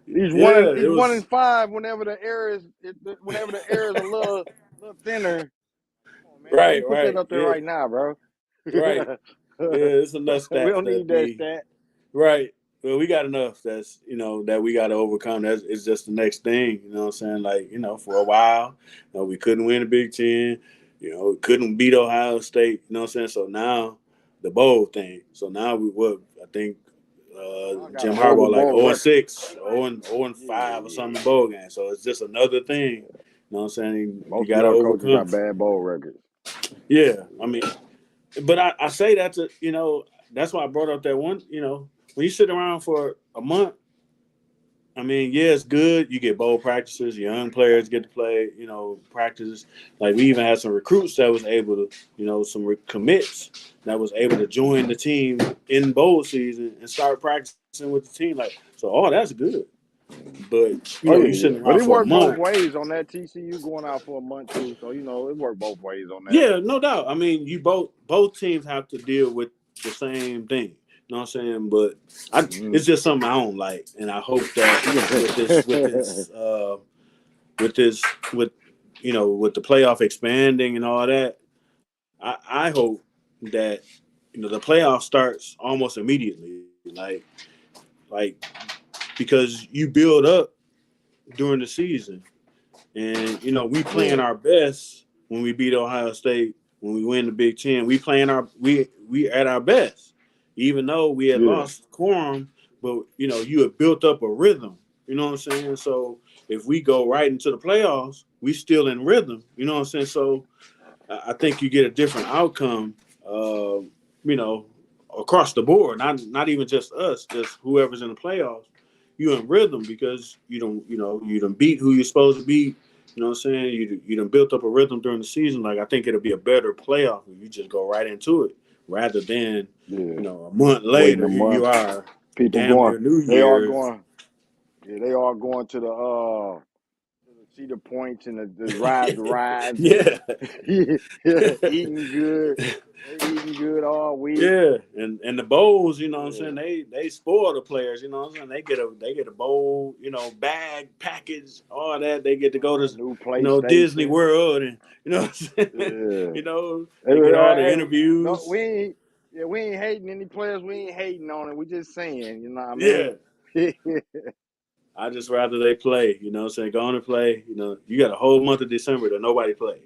He's one yeah, in it he's one in was five whenever the air is a little thinner. Come on, man. Why you put that right, up there yeah, right now, bro? right, yeah. It's enough We stats don't that need that be stat. right. Well, we got enough that we got to overcome. That's it's just the next thing. You know what I'm saying? Like, for a while, we couldn't win the Big Ten. We couldn't beat Ohio State. You know what I'm saying? So now the bowl thing. So now I think I got a Jim horrible Harbaugh like ball record. 0-6, 0-5 or Yeah. something in bowl game. So it's just another thing. You know what I'm saying? You Most of got to y'all coaches overcome. got bad ball records. Yeah, I mean, but I say that that's why I brought up that one. When you sit around for a month, I mean, yeah, it's good. You get bowl practices. Young players get to play. Practices. Like we even had some recruits that was able to, commits that was able to join the team in bowl season and start practicing with the team. Like, so, that's good. But Oh you yeah, sitting yeah. But around it for a worked both month. ways on that TCU going out for a month too. So it worked both ways on that. Yeah, no doubt. I mean, you both teams have to deal with the same thing. You know what I'm saying? But Mm-hmm. it's just something I don't like, and I hope that with with the playoff expanding and all that, I hope that the playoff starts almost immediately, like because you build up during the season. And we playing Yeah, our best when we beat Ohio State, when we win the Big Ten. We at our best, even though we had yeah, lost quorum. But you had built up a rhythm. You know what I'm saying? So if we go right into the playoffs, we still in rhythm. You know what I'm saying? So I think you get a different outcome. You know, across the board, not even just us, just whoever's in the playoffs. You in rhythm because you don't beat who you're supposed to beat. You know what I'm saying? You done built up a rhythm during the season. Like I think it'll be a better playoff if you just go right into it rather than yeah. a month Waiting later. a Here you month. are, People damn going. near New They are Year's. going. Yeah, they are going to the Cedar Points and the ride the rides and Yeah. eating good. They eating good all week. Yeah, and the bowls, you know what I'm saying? Yeah. They spoil the players, you know what I'm saying? They get a bowl, bag, package, all that. They get to go to New Disney PlayStation. World and what I'm saying? Yeah. They get all the Hey, no, interviews. we ain't. Yeah, we ain't hating any players. We ain't hating on it. We just saying, you know what I mean? Yeah. I just rather they play. You know what I'm saying? Go on and play. You know, you got a whole month of December that nobody played.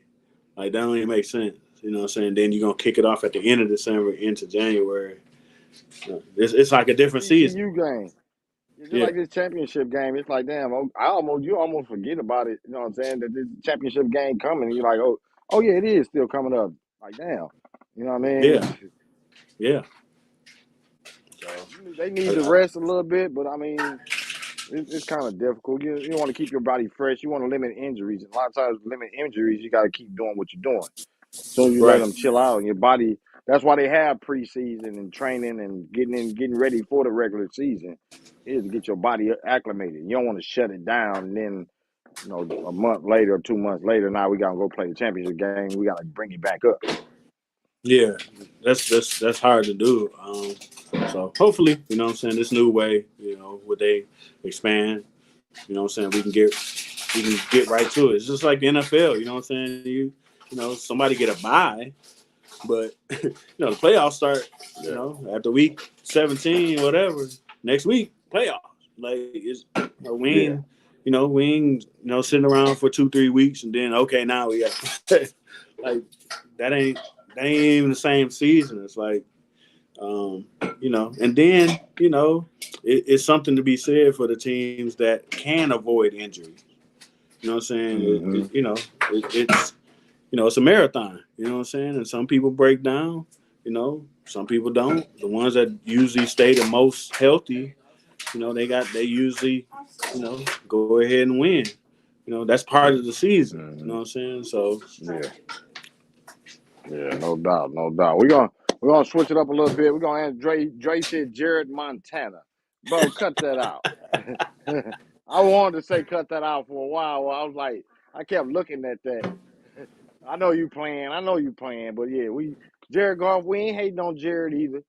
Like that don't even make sense. You know what I'm saying? Then you're gonna kick it off at the end of December into January. It's like a different season. TCU game. It's just Yeah, like this championship game. It's like, damn, you almost forget about it. You know what I'm saying? That this championship game coming. And you're like, oh yeah, it is still coming up. Like, damn, you know what I yeah, mean? yeah. So They need to I, rest a little bit, but I mean, it's kind of difficult. You want to keep your body fresh. You want to limit injuries. And a lot of times, limit injuries, you got to keep doing what you're doing. As soon as you let right. them chill out, and your body. That's why they have preseason and training and getting ready for the regular season. Is to get your body acclimated. You don't want to shut it down and then a month later or 2 months later, now we gotta go play the championship game. We gotta bring it back up. Yeah, that's hard to do. So hopefully, you know what I'm saying, this new way, you know, would they expand, you know what I'm saying, we can get right to it. It's just like the NFL, you know what I'm saying? You know, somebody get a bye, but you know, the playoffs start, you Yeah. know, after week 17, whatever, next week, playoffs. Like we Yeah. ain't, sitting around for 2-3 weeks and then okay, now we got like that ain't even the same season. It's like and then it's something to be said for the teams that can avoid injury. You know what I'm saying? Mm-hmm. It's a marathon. You know what I'm saying? And some people break down. Some people don't. The ones that usually stay the most healthy, they usually, go ahead and win. That's part of the season. You know Mm-hmm. what I'm saying? So Yeah. Yeah. No doubt. No doubt. We're gonna switch it up a little bit. We're gonna ask Dre. Dre said Jared Montana. Bro, cut that out. I wanted to say cut that out for a while. I was like, I kept looking at that. I know you playing. I know you playing. But yeah, Jared Goff. We ain't hating on Jared either.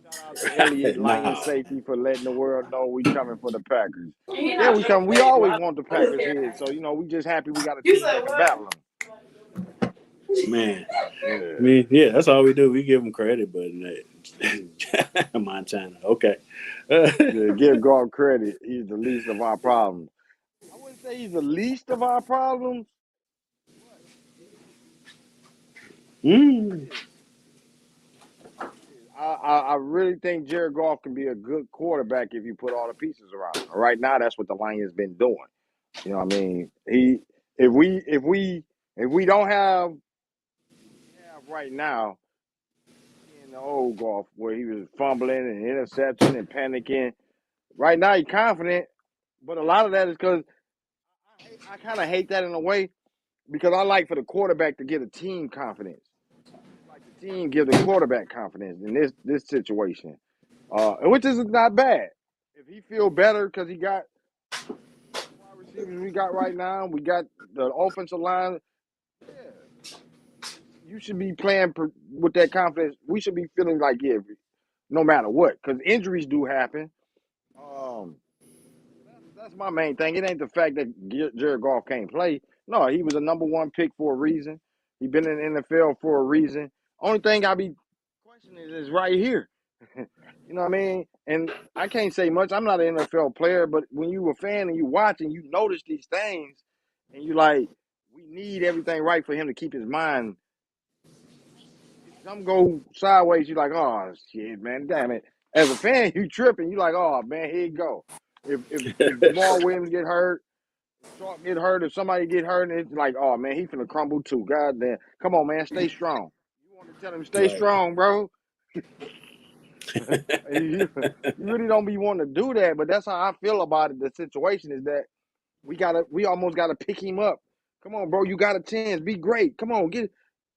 Shout out to Elliott, Lion nah, safety, for letting the world know we coming for the Packers. Yeah, we come. We always want the Packers here, so we just happy we got a team that can battle man. I them. mean, yeah, that's all we do. We give them credit, but Montana, okay. Yeah, give God credit. He's the least of our problems. I wouldn't say he's the least of our problems, but he mm. is. I really think Jared Goff can be a good quarterback if you put all the pieces around him. Right now, that's what the Lions been doing. You know what I mean? If we don't have right now, in the old golf where he was fumbling and interception and panicking. Right now he's confident, but a lot of that is because I kind of hate that in a way because I like for the quarterback to get a team confidence. Like the team give the quarterback confidence in this situation, which is not bad. If he feel better because he got the wide receivers we got right now, we got the offensive line. Yeah, you should be playing with that confidence. We should be feeling like no matter what, because injuries do happen. Um, that's my main thing. It ain't the fact that Jared Goff can't play. No, he was a number one pick for a reason. He been in the NFL for a reason. Only thing I be questioning is right here. You know what I mean? And I can't say much. I'm not an NFL player, but when you a fan and you watch and you notice these things, and you like, we need everything right for him to keep his mind. If some go sideways, you like, oh shit, man, damn it. As a fan, you tripping. You like, oh man, here you go. If Jamal Williams get hurt, if Chalk get hurt, if somebody get hurt, and it's like, oh man, he finna crumble too. God damn. Come on, man, stay strong. You want to tell him stay Right. strong, bro. You really don't be wanting to do that, but that's how I feel about it. The situation is that we almost gotta pick him up. Come on, bro, you got a chance. Be great. Come on, get.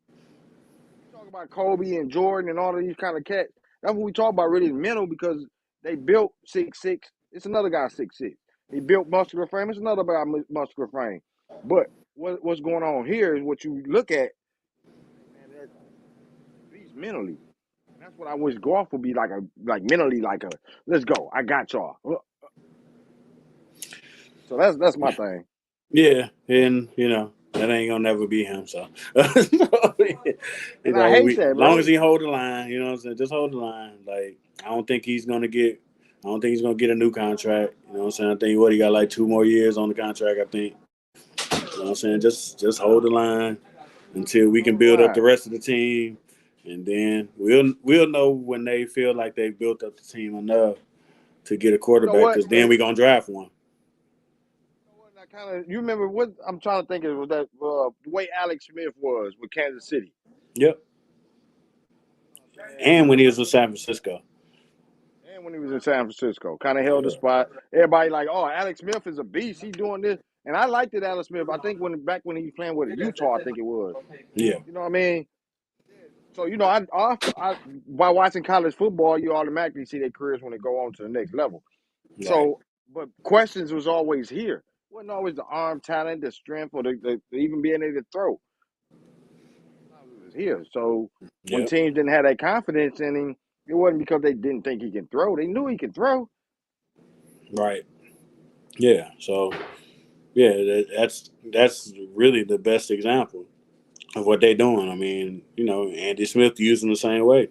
We talk about Kobe and Jordan and all of these kind of cats. That's what we talk about. Really, mental because they built 6'6". It's another guy 6'6". He built muscular frame. It's another guy muscular frame. But what's going on here is what you look at. Man, that beats mentally. And that's what I wish golf would be like mentally like a let's go. I got y'all. So that's my thing. Yeah, and that ain't gonna never be him. So, And I hate we that, as long as bro. he hold the line, what I'm saying, just hold the line. Like I don't think he's gonna get I don't think he's gonna get a new contract. You know what I'm saying? I think he got like 2 more years on the contract. I think. You know what I'm saying? Just hold the line until we can Hold the build up the line. rest of the team, and then we'll know when they feel like they've built up the team enough to get a You know quarterback. what? Because then we're gonna draft one. You know what? I kind of you remember what I'm trying to think of was that the way Alex Smith was with Kansas City. Yep. You know what I'm saying? And when he was with San Francisco. And when he was in San Francisco, kind of held the Yeah. spot. Everybody like, oh, Alex Smith is a beast. He doing this, and I liked it, Alex Smith. I think when he was playing with Utah, I think it was. Yeah. You know what I mean? So I by watching college football, you automatically see their careers when they go on to the next level. Right. So, but questions was always here. Wasn't always the arm talent, the strength, or the even being able to throw. Sometimes it was here. So when Yep. teams didn't have that confidence in him, it wasn't because they didn't think he can throw. They knew he could throw. Right. Yeah. So yeah, that's really the best example of what they're doing. I mean, Andy Smith using the same way.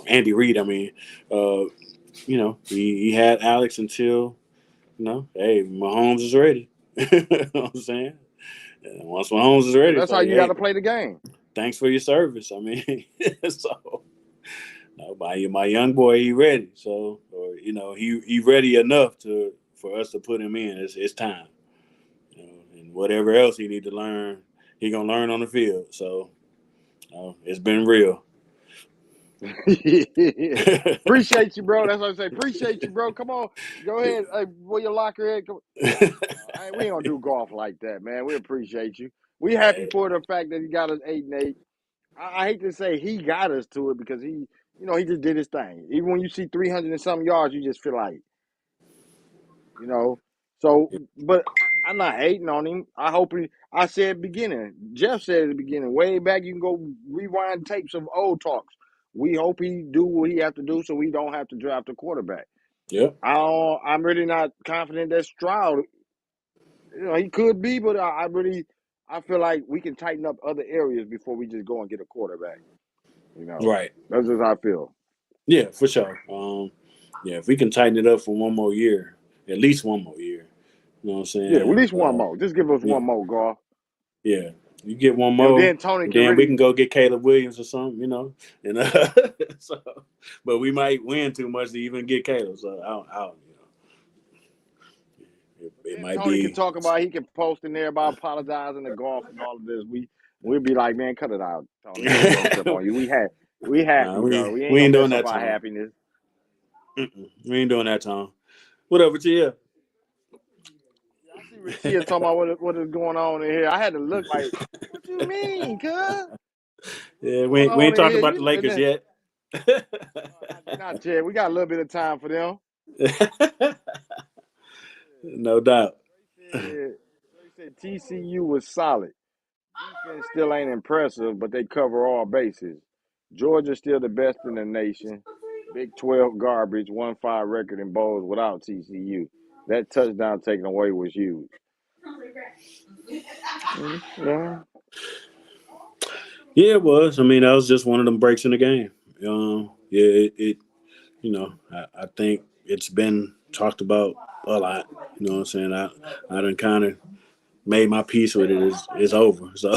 Andy Reid. I mean, uh, he had Alex until hey, Mahomes is ready. You know what I'm saying? And once Mahomes is Yeah, ready, it's that's how like, you got hey, to play the game. thanks for your service. I mean, so no, my young boy, he ready. So, or he ready enough for us to put him in. It's time. And whatever else he need to learn, he gonna learn on the field. So, it's been real. Appreciate you, bro. That's what I say. Appreciate you, bro. Come on, go ahead. Hey, where your locker at? Come. We ain't gonna do golf like that, man. We appreciate you. We happy for the fact that he got us 8-8. I hate to say he got us to it because he just did his thing. Even when you see 300 and some yards, you just feel like, you know. So, but I'm not hating on him. I hope he. I said at the beginning. Jeff said at the beginning, way back. You can go rewind tapes of old talks. We hope he do what he have to do, so we don't have to draft a quarterback. Yep. I'm really not confident that Stroud. He could be, but I feel like we can tighten up other areas before we just go and get a quarterback. Right. That's just how I feel. Yeah, for sure. Yeah, if we can tighten it up for one more year, at least one more year. You know what I'm Yeah, at saying? least one more. Just give us Yeah, one more, golf. yeah. You get one And more, then Tony and can then we can really. go get Caleb Williams or something, And so, but we might win too much to even get Caleb. So it Then might Tony can be. talk about. He can post in there about apologizing to golf and all of this. We'll be like, man, cut it out, Tony. We ain't gonna trip on you. We Nah, happy, we bro. We ain't we gonna ain't doing mess up that, our Tom. happiness. We ain't doing that, Tom. Whatever, Tia. I see Ratia talking about what is going on in here. I had to look like, what you mean, cuz? Yeah, What's going we on ain't in talked here? about the And Lakers then, yet. not yet. We got a little bit of time for them. No doubt. Trey said TCU was solid. Defense still ain't impressive, but they cover all bases. Georgia's still the best in the nation. Big 12 garbage, 1-5 record in bowls without TCU. That touchdown taken away was huge. Yeah. Yeah, it was. I mean, that was just one of them breaks in the game. Yeah, I think it's been talked about a lot. You know what I'm saying? I done kind of made my peace with it. It's over. So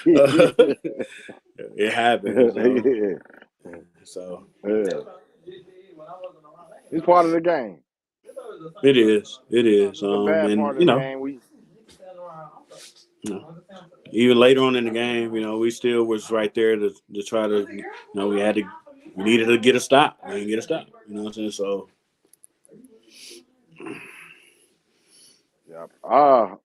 it happened. Yeah. So Yeah. It's part of the game. it is. It Sometimes is. it's a bad And part of the game. you know, even later on in the game, we still was right there to try to, we needed to get a stop. We didn't get a stop. You know what I'm saying? So Yeah.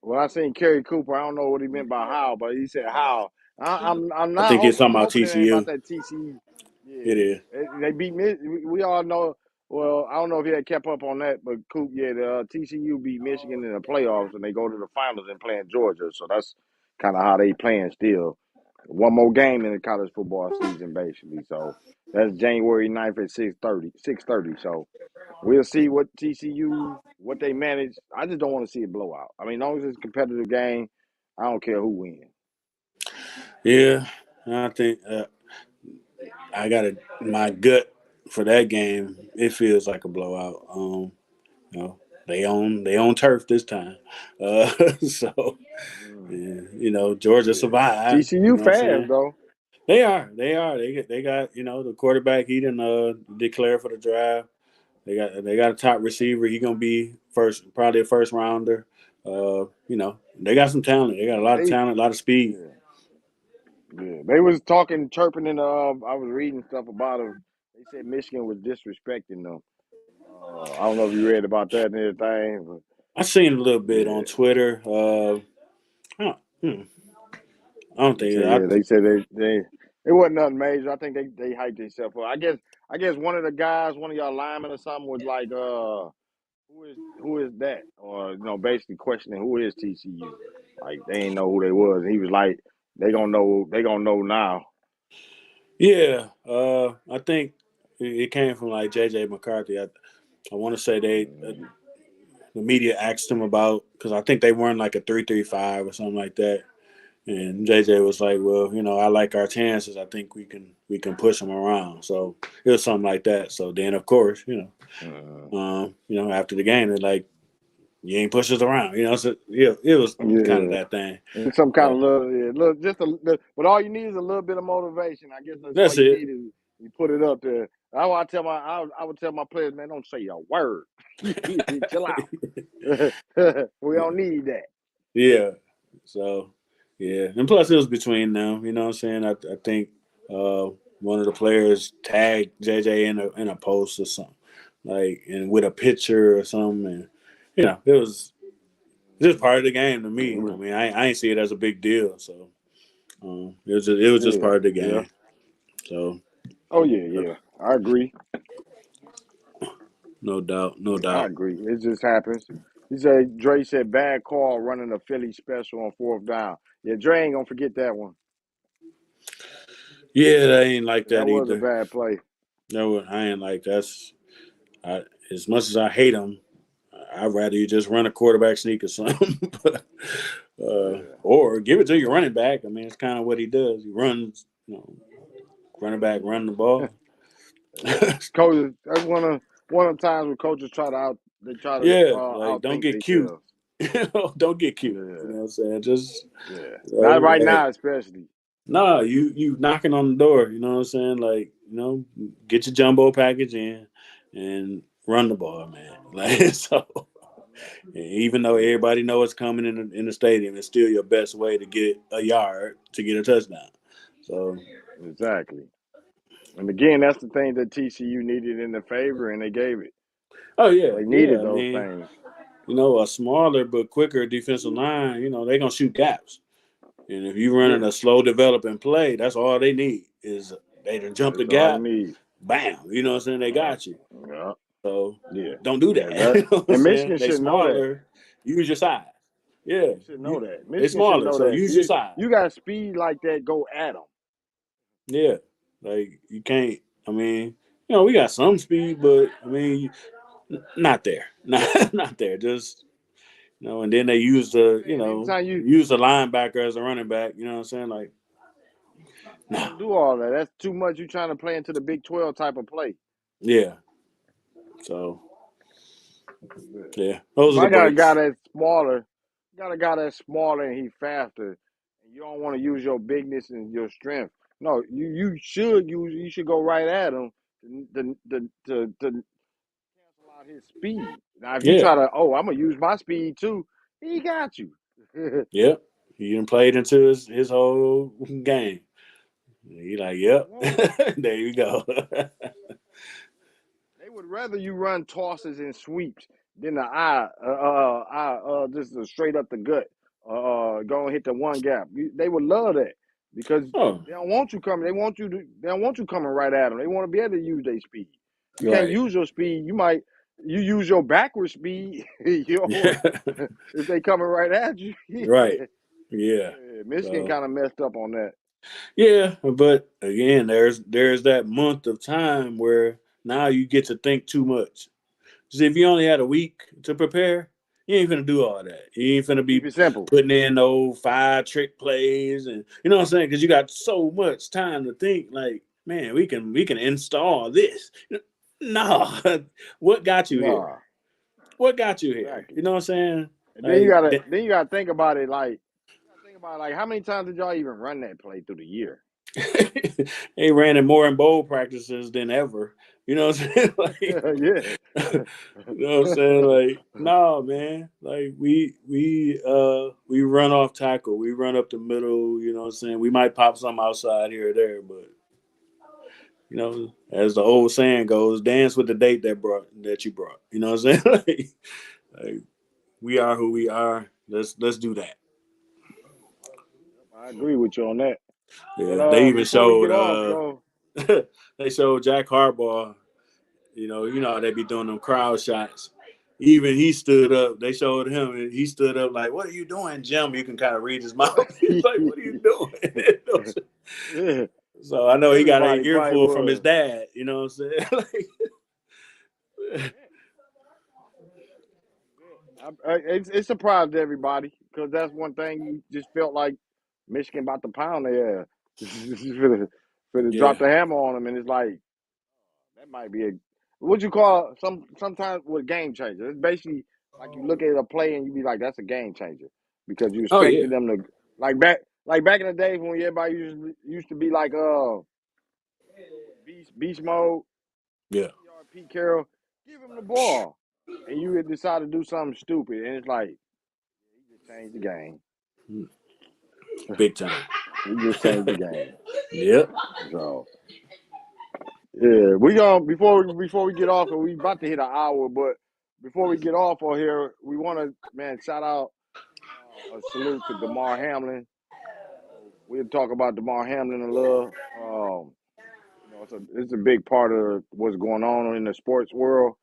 When I seen Kerry Cooper, I don't know what he meant by how, but he said how. I'm I not think he's hoping. talking I'm about hoping it ain't about TCU. that TCU. It Yeah, is. they beat me. We all know. Well, I don't know if he had kept up on that, but Coop, yeah, the TCU beat Michigan in the playoffs, and they go to the finals and playing Georgia. So that's kind of how they playing still. One more game in the college football season, basically. So that's January 9th at 6:30. 6:30. So we'll see what TCU, what they manage. I just don't want to see a blowout. I mean, as long as it's a competitive game, I don't care who wins. Yeah, I think I got my gut. for that game, it feels like a blowout. You know, they own turf this time, so Mm. yeah, Georgia Yeah. survived. You TCU know what I'm fast saying? though. They are. They got the quarterback. He didn't declare for the draft. They got a top receiver. He gonna be first, probably a first rounder. They got some talent. They got a Yeah, lot of talent, a lot of speed. yeah, yeah. They was talking, chirping in. I was reading stuff about them. They said Michigan was disrespecting them. I don't know if you read about that and everything, but I seen a little bit on yeah, Twitter. I hmm, I don't they think said I. yeah, they said they it wasn't nothing major. I think they hyped themselves up. I guess one of the guys, one of y'all linemen or something, was like, who is that? Or basically questioning who is TCU. Like they ain't know who they was. And he was like, they gonna know now. Yeah, I think it came from like JJ McCarthy. I want to say Mm, the media asked him about, because I think they weren't like a 3-3-5 or something like that. And JJ was like, "Well, I like our chances. I think we can push them around." So it was something like that. So then, of course, mm, after the game, they're like, "You ain't push us around." So yeah, it was kind of yeah. that thing. And some kind But of little, yeah, look, but all you need is a little bit of motivation. I guess that's all that's you it. need is you put it up there. I would tell my players, man, don't say a word. Chill out. We don't need that. Yeah. So yeah, and plus it was between them. You know what I'm saying? I think uh, one of the players tagged JJ in a post or something, like, and with a picture or something, and it was just part of the game to me. I mean, I ain't see it as a big deal. So it was just Yeah, part of the yeah. game. So Oh yeah, yeah. I agree. no doubt, no Yeah, I doubt. agree. It just happens. He said Dre said bad call running a Philly special on fourth down. Yeah, Dre ain't gonna forget that one. Yeah, they ain't like That that was a either. bad play. No, I ain't like that's. As much as I hate them, I'd rather you just run a quarterback sneak or something, Yeah. or give it to your running back. I mean, it's kind of what he does. He runs, running back, run the ball. Coaches, that's one of the times when coaches try to Yeah, like don't outthink get cute. themselves. Don't get cute. You know Yeah, what I'm saying? Just yeah. Not right hey, now, especially. nah, you knocking on the door. You know what I'm saying? Like, get your jumbo package in and run the ball, man. Like so. Even though Yeah, everybody knows it's coming in the stadium, it's still your best way to get a yard to get a touchdown. So, exactly. And again, that's the thing that TCU needed in the favor, and they gave it. oh So yeah, they needed yeah. I those mean, things. a smaller but quicker defensive line, they're gonna shoot gaps. And if you running Yeah, a slow developing play, that's all they need is they to jump the that's all you gap, need. bam. You know what I'm saying? They got you. Yeah, So yeah, don't do yeah. that. That You know what I'm and saying? Michigan They should know that. smaller, use your size. Yeah, They should know that. they Michigan should smaller, know so that. If use your size. you got speed like that, go at them. Yeah, like you can't. I mean, we got some speed, but I mean, not there, not there. Just and then they use the Saying anytime you use the linebacker as a running back. You know what I'm saying? Like, no, can't do all that. That's too much. You trying to play into the Big 12 type of play. yeah. So Yeah. yeah, If those are the I got a guy breaks. that's smaller, got a guy that's smaller and he faster, and you don't want to use your bigness and your strength. No, you should go right at him to cancel out his speed. Now, if you Yeah, try to, I'm gonna use my speed too, he got you. yep. He done played into his whole game. He like, They yep. won't. There you go. They would rather you run tosses and sweeps than the just straight up the gut. Go and hit the one gap. They would love that because Oh, they don't want you coming. They don't want you coming right at them. They want to be able to use their speed. You can't right. use your speed. You use your backward speed. If they coming right at you. Right. Yeah, Yeah. Michigan So kind of messed up on that. yeah, but again, there's that month of time where now you get to think too much. Because if you only had a week to prepare, you ain't finna do all that. You ain't finna Keep be it simple. putting in those 5 trick plays, and you know what I'm saying? Because you got so much time to think. Like, man, we can install this. No, what got you here? Nah, What got you here? You exactly. know what I'm saying? And Like, then you gotta think about it. Like, you gotta think about how many times did y'all even run that play through the year? they ran it more in bowl practices than ever. You know what I'm saying? Like, Yeah. you know what I'm saying? Like, no, man. Like we run off tackle. We run up the middle. You know what I'm saying? We might pop some outside here or there, but as the old saying goes, dance with the date that you brought. You know what I'm saying? Like we are who we are. Let's do that. I agree with you on that. But Yeah, they even before we showed get off though, they showed Jack Harbaugh. You know how they be doing them crowd shots. Even he stood up. They showed him, and he stood up like, "What are you doing, Jim?" You can kind of read his mouth. He's like, "What are you doing?" yeah, So I know he got an everybody probably earful from his was. dad. You know what I'm saying? Yeah, it surprised everybody because that's one thing you just felt like Michigan about to pound their ass. For to drop Yeah. the hammer on them, and it's like that might be a what you call sometimes with game changer. It's basically like you look at a play and you be like, that's a game changer because you Oh yeah. expected them to like back in the days when everybody used to be like beast mode, Yeah. 50-yard Pete Carroll, give him the ball, and you would decide to do something stupid, and it's like he just changed the game. Big time. He just changed the game. Yep. So yeah, we gonna before we get off, and we about to hit an hour, but before we get off on here, we want to shout out a salute to Damar Hamlin. We'll talk about Damar Hamlin a little. It's a big part of what's going on in the sports world.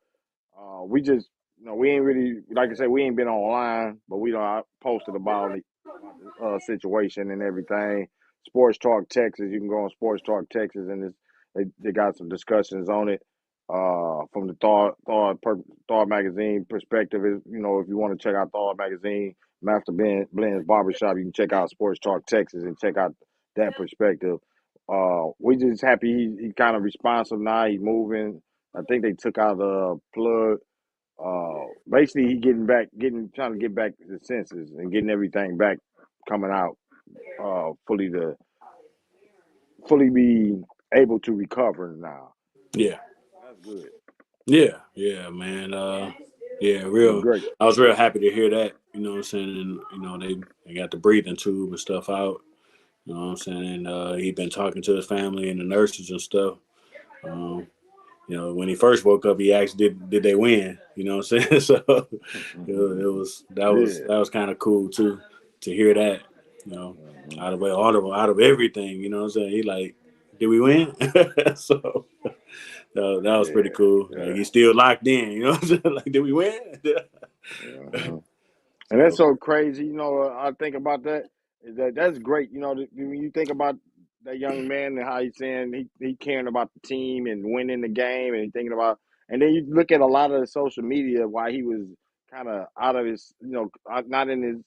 We just, we ain't really, like I said, we ain't been online, but we don't posted about it, about the situation and everything. Sports Talk Texas, you can go on Sports Talk Texas, and they got some discussions on it. From the Thawed magazine perspective, is if you want to check out Thawed magazine, Master Blend's Barbershop, you can check out Sports Talk Texas and check out that perspective. We just happy he kind of responsive now. He's moving. I think they took out the plug. Basically, he trying to get back to the senses and getting everything back, coming out fully to fully be able to recover now. Yeah. That's good. Yeah. Yeah, man. Yeah, That's gonna be real. great. I was real happy to hear that. You know what I'm saying? And they got the breathing tube and stuff out. You know what I'm saying? And he been talking to his family and the nurses and stuff. Um, when he first woke up, he asked, "Did they win?" You know what I'm saying? So it was Yeah. that was kind of cool too to hear that. You know, Hmm. out of everything. You know what I'm saying? He like, "Did we win?" So that was pretty Yeah. cool. Like Yeah. he's still locked in. You know what I'm saying? Like, did we win? Hmm. And that's So so crazy. I think about that. Is that's great. When you think about that young man and how he's saying he caring about the team and winning the game, and he thinking about, and then you look at a lot of the social media why he was kind of out of his, not in his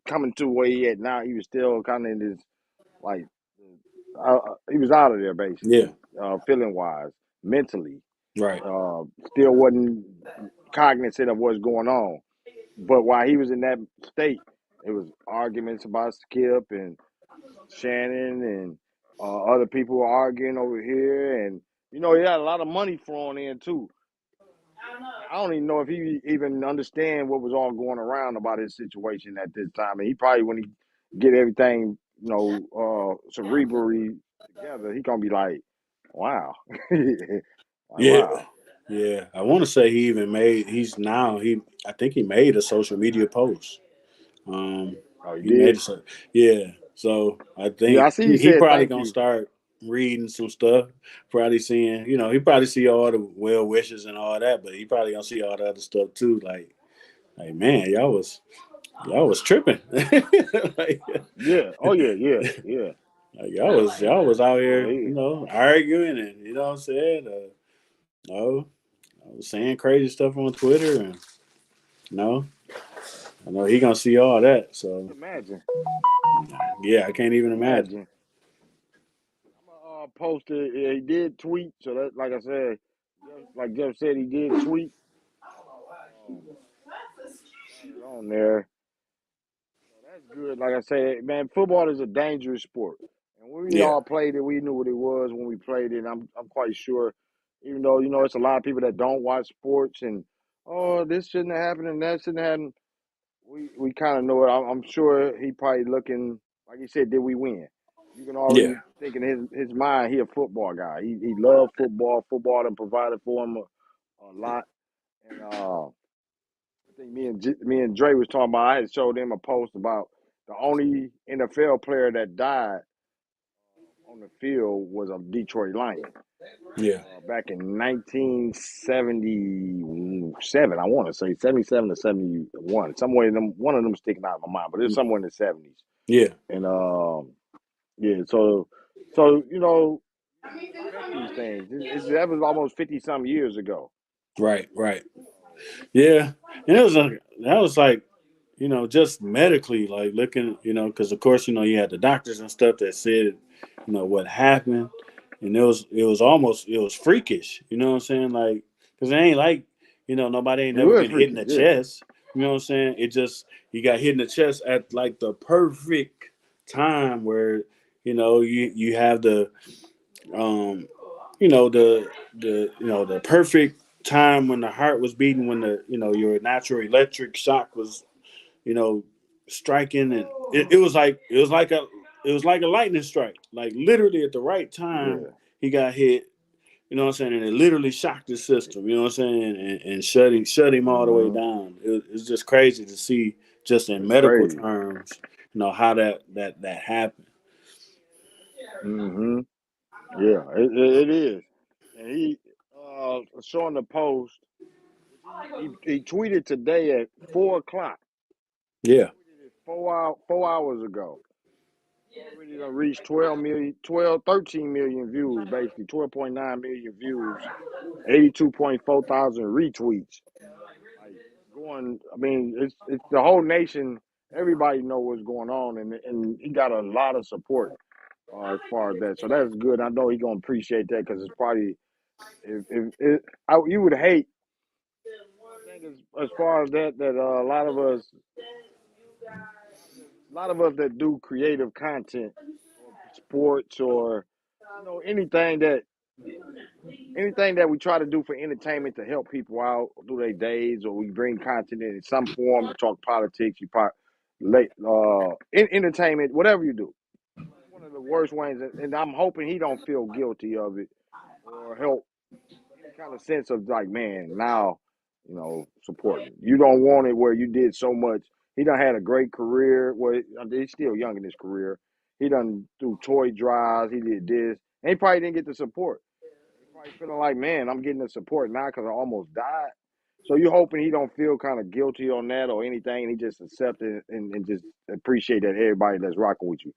coming to where he at now. He was still kind of in his like, he was out of there yeah, basically, feeling wise, mentally, right. still wasn't cognizant of what's going on. But while he was in that state, it was arguments about Skip and Shannon and other people were arguing over here, and he had a lot of money thrown in too. I don't even know if he even understand what was all going around about his situation at this time. And he probably when he get everything cerebrally together, he gonna be like, wow, like Yeah, wow. yeah. I want to say he even made. I think he made a social media post. Um, Oh, he he made did. it. Yeah. So I Yeah, think I see. He he said probably thank gonna you. start reading some stuff. Probably seeing. He probably see all the well wishes and all that, but he probably gonna see all the other stuff too. Like man, y'all was tripping. like, Yeah. Oh yeah. Yeah. Yeah. like y'all was out Yeah. here, arguing and you know what I'm saying. No, I was saying crazy stuff on Twitter and no, I know he gonna see all that. So Imagine. yeah, I can't even imagine. Imagine. I'm gonna posted. Yeah, he did tweet. So that, like I said, like Jeff said, he did tweet. Got it on there. So that's good. Like I said, man, football is a dangerous sport. And when we Yeah, all played it, we knew what it was when we played it. I'm quite sure, even though it's a lot of people that don't watch sports and this shouldn't have happened and that shouldn't have happened. We kind of know it. I'm sure he probably looking like he said, did we win? You can yeah, already think in his mind he a football guy. He loved football. Football done provided for him a lot. And I think me and Dre was talking about. I had showed him a post about the only NFL player that died on the field was a Detroit Lion yeah, back in 1977. I want to say 77 to 71. Somewhere in them, one of them sticking out of my mind, but it's somewhere in the 70s. yeah. And yeah, so you respect these things. That was almost 50 some years ago. Right, right. Yeah, and it was that was like, just medically, like looking, because of course, you had the doctors and stuff that said, what happened, and it was freakish. You know what I'm saying? Like, because it ain't like, nobody ain't It never was been hit in freaky, the yeah. chest. You know what I'm saying? It just you got hit in the chest at like the perfect time where you have um the perfect time when the heart was beating, when your natural electric shock was you know striking, and it was like a lightning strike, like literally at the right time Yeah. he got hit. You know what I'm saying? And it literally shocked his system. You know what I'm saying? And shut him all the way Hmm. down. It's just crazy to see, just in It's medical crazy. terms, how that happened. Hmm. Yeah, it is. And he showing the post, which he tweeted today at 4 o'clock. Yeah, Tweeted it 4 hours ago. Already done reached 12 million, 12, 13 million views, basically 12.9 million views, 82.4 thousand retweets. Like going, I mean, it's the whole nation. Everybody know what's going on, and he got a lot of support as far as that. So that's good. I know he gonna appreciate that because it's probably you would hate. I think as far as that a lot of us that do creative content or sports or anything that we try to do for entertainment to help people out through their days, or we bring content in some form to talk politics, you probably entertainment, whatever you do. That's one of the worst ways, and I'm hoping he don't feel guilty of it or help any kind of sense of like, man, now, supporting. You don't want it where you did so much. He done had a great career. Well, he's still young in his career. He done do toy drives. He did this. And he probably didn't get the support. He probably feeling like, man, I'm getting the support now because I almost died. So you hoping he don't feel kind of guilty on that or anything, and he just accept it and just appreciate that everybody that's rocking with you.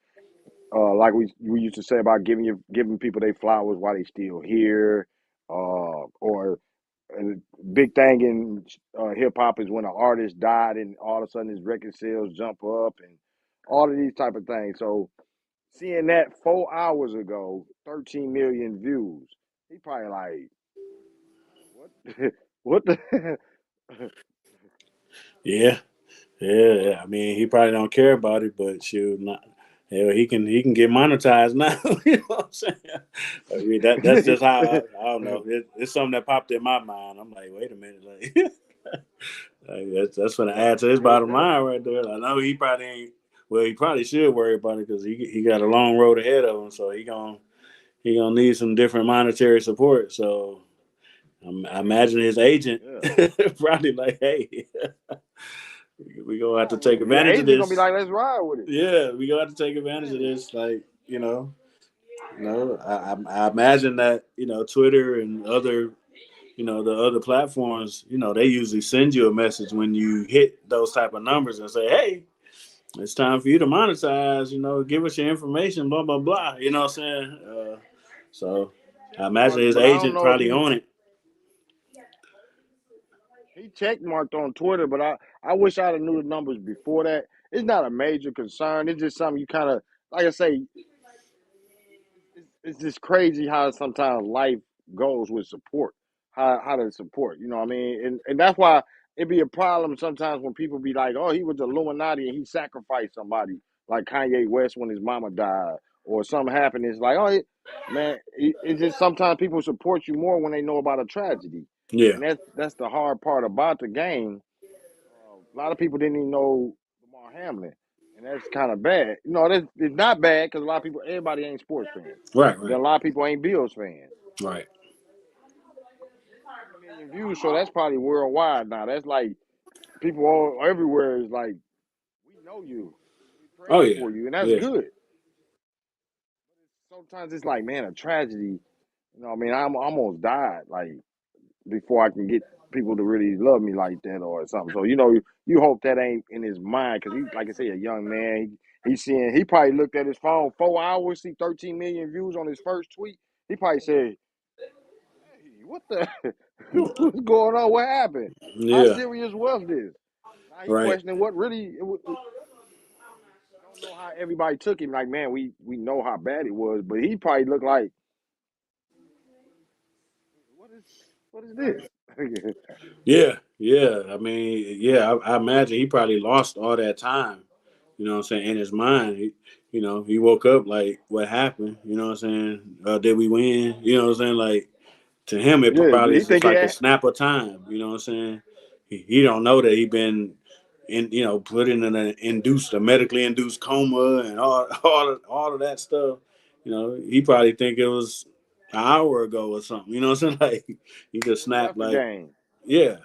Like we used to say about giving people their flowers while they still here, or a big thing in hip hop is when an artist died and all of a sudden his record sales jump up and all of these type of things. So seeing that 4 hours ago, 13 million views, he probably like, what, what the, yeah. Yeah, I mean, he probably don't care about it, but shoot, not. Hell, he can get monetized now. You know what I'm saying? I mean, that's just how I don't know. It's something that popped in my mind. I'm like, wait a minute, like, like that's going to add to his bottom that, line right there. I know he probably ain't. Well, he probably should worry about it because he got a long road ahead of him. So he gonna need some different monetary support. So I imagine his agent yeah. probably like, hey, we gonna have to Ride take with him. Yeah, advantage of agent gonna be this. like, let's ride with it. Yeah, we gonna have to take advantage of Yeah. this. Like, I imagine that Twitter and other the other platforms, they usually send you a message when you hit those type of numbers and say, hey, it's time for you to monetize. Give us your information, blah blah blah. You know what I'm saying? So I Check imagine mark, his but I don't agent know if probably on it. he check marked on Twitter, but I wish I'd have knew the numbers before that. It's not a major concern. It's just something you kind of like I say. it's just crazy how sometimes life goes with support. How to support, you know what I mean? And that's why it be a problem sometimes when people be like, oh, he was Illuminati and he sacrificed somebody, like Kanye West when his mama died, or something happened. It's like, oh, man, it's just sometimes people support you more when they know about a tragedy. Yeah. And that's the hard part about the game. A lot of people didn't even know Lamar Hamlin, and that's kind of bad. You know, it's not bad because a lot of people, everybody ain't sports fans. Right. Then Right. a lot of people ain't Bills fans. Right. 30 million views, so that's probably worldwide now. That's like people all everywhere is like, we know you, we Oh praying yeah. for you, and that's Yeah. good. Sometimes it's like, man, a tragedy. You know, what I mean, I'm almost died. Like before I can get people to really love me like that or something. So you hope that ain't in his mind because he, like I say, a young man. He probably looked at his phone 4 hours, see 13 million views on his first tweet. He probably said, "Hey, what the? What's going on? What happened? How Yeah. serious was this?" Now he Right. questioning what really. Don't know how everybody took him. Like, man, we know how bad it was, but he probably looked like, what is what is this? Yeah. Yeah. I mean, yeah. I imagine he probably lost all that time. You know what I'm saying? In his mind, he woke up like, what happened? You know what I'm saying? Did we win? You know what I'm saying? Like to him, it Yeah, probably he is just think he like a had. snap of time. You know what I'm saying? He don't know that he been put in an a medically induced coma and all of that stuff. He probably think it was an hour ago or something. You know what I'm saying? Like he just Just snapped left the like, game. yeah.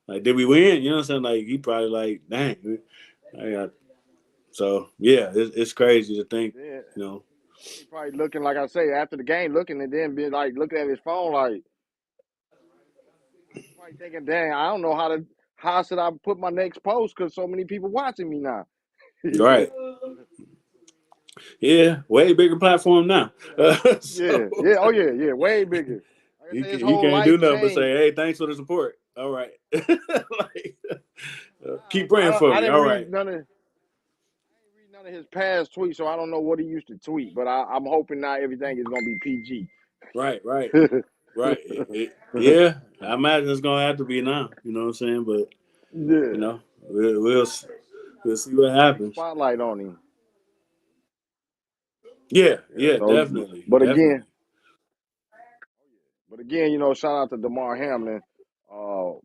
Like did we win? You know what I'm saying? Like he probably like, dang. I got, so yeah, it's crazy to think, Yeah. you know. He probably looking, like I say, after the game, looking and then be like looking at his phone, like probably thinking, "Dang, I don't know how should I put my next post because so many people watching me now." Right. Yeah, way bigger platform now. Yeah, So yeah, oh yeah, yeah, way bigger. Like I say, his he whole can't do life nothing but say, changed. "Hey, thanks for the support." All right, like, keep I praying don't, for I me. didn't All read right, none of. Read none of his past tweets, so I don't know what he used to tweet. But I'm hoping now everything is gonna be PG. right, right, right. Yeah, I imagine it's gonna have to be now. You know what I'm saying? But you Yeah, know, we'll see what big happens. spotlight on him. Yeah, Yeah. yeah, So, definitely, but again, definitely. shout out to Damar Hamlin, for,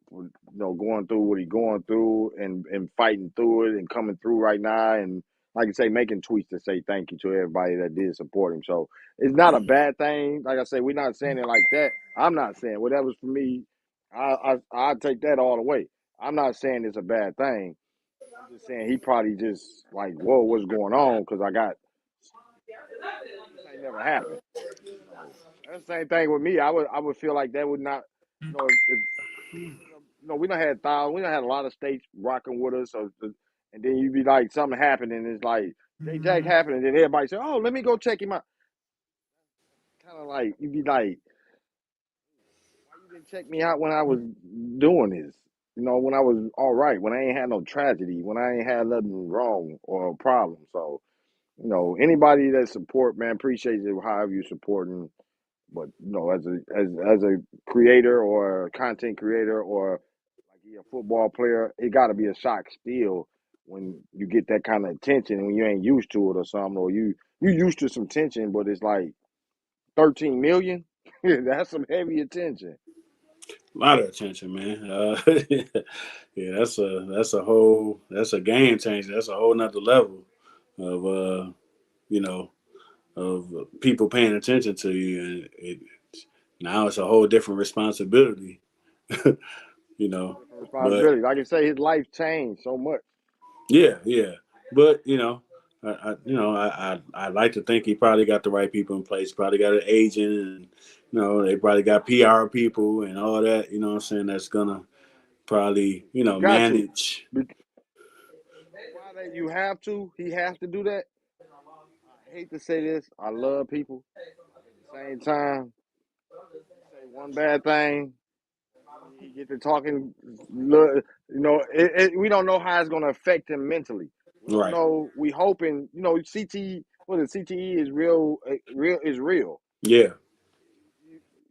going through what he's going through and fighting through it and coming through right now, and like I say, making tweets to say thank you to everybody that did support him. So it's not a bad thing. Like I say, we're not saying it like that. I'm not saying whatever's for me. I take that all the way. I'm not saying it's a bad thing. I'm just saying he probably just like, whoa, what's going on? Because I got this ain't never happened. That's the same thing with me. I would feel like that would not, if we don't had thousands, we don't had a lot of states rocking with us, and then you'd be like something happened, and it's like J Jack happened, and then everybody say, oh, let me go check him out. Kind of like you'd be like, why you didn't check me out when I was doing this? When I was all right, when I ain't had no tragedy, when I ain't had nothing wrong or a problem. So, anybody that support, man, appreciate it however you supporting. But as a creator or a content creator or like a football player, it got to be a shock still when you get that kind of attention when you ain't used to it or something, or you used to some tension, but it's like 13 million. That's some heavy attention. A lot of attention, man. Yeah, that's a game changer. That's a whole nother level of you know of people paying attention to you, and now it's a whole different responsibility. you know, Different but responsibility. Like I say, his life changed so much. yeah, yeah, but I like to think he probably got the right people in place. Probably got an agent, and they probably got PR people and all that. You know what I'm saying? That's gonna probably You got to. manage. Why that you have to? He has to do that. I hate to say this. I love people. At the same time, you say one bad thing, he get to talking. We don't know how it's going to affect him mentally. We don't Right. know. We hoping. CTE. What is CTE is real. Real is real. Yeah.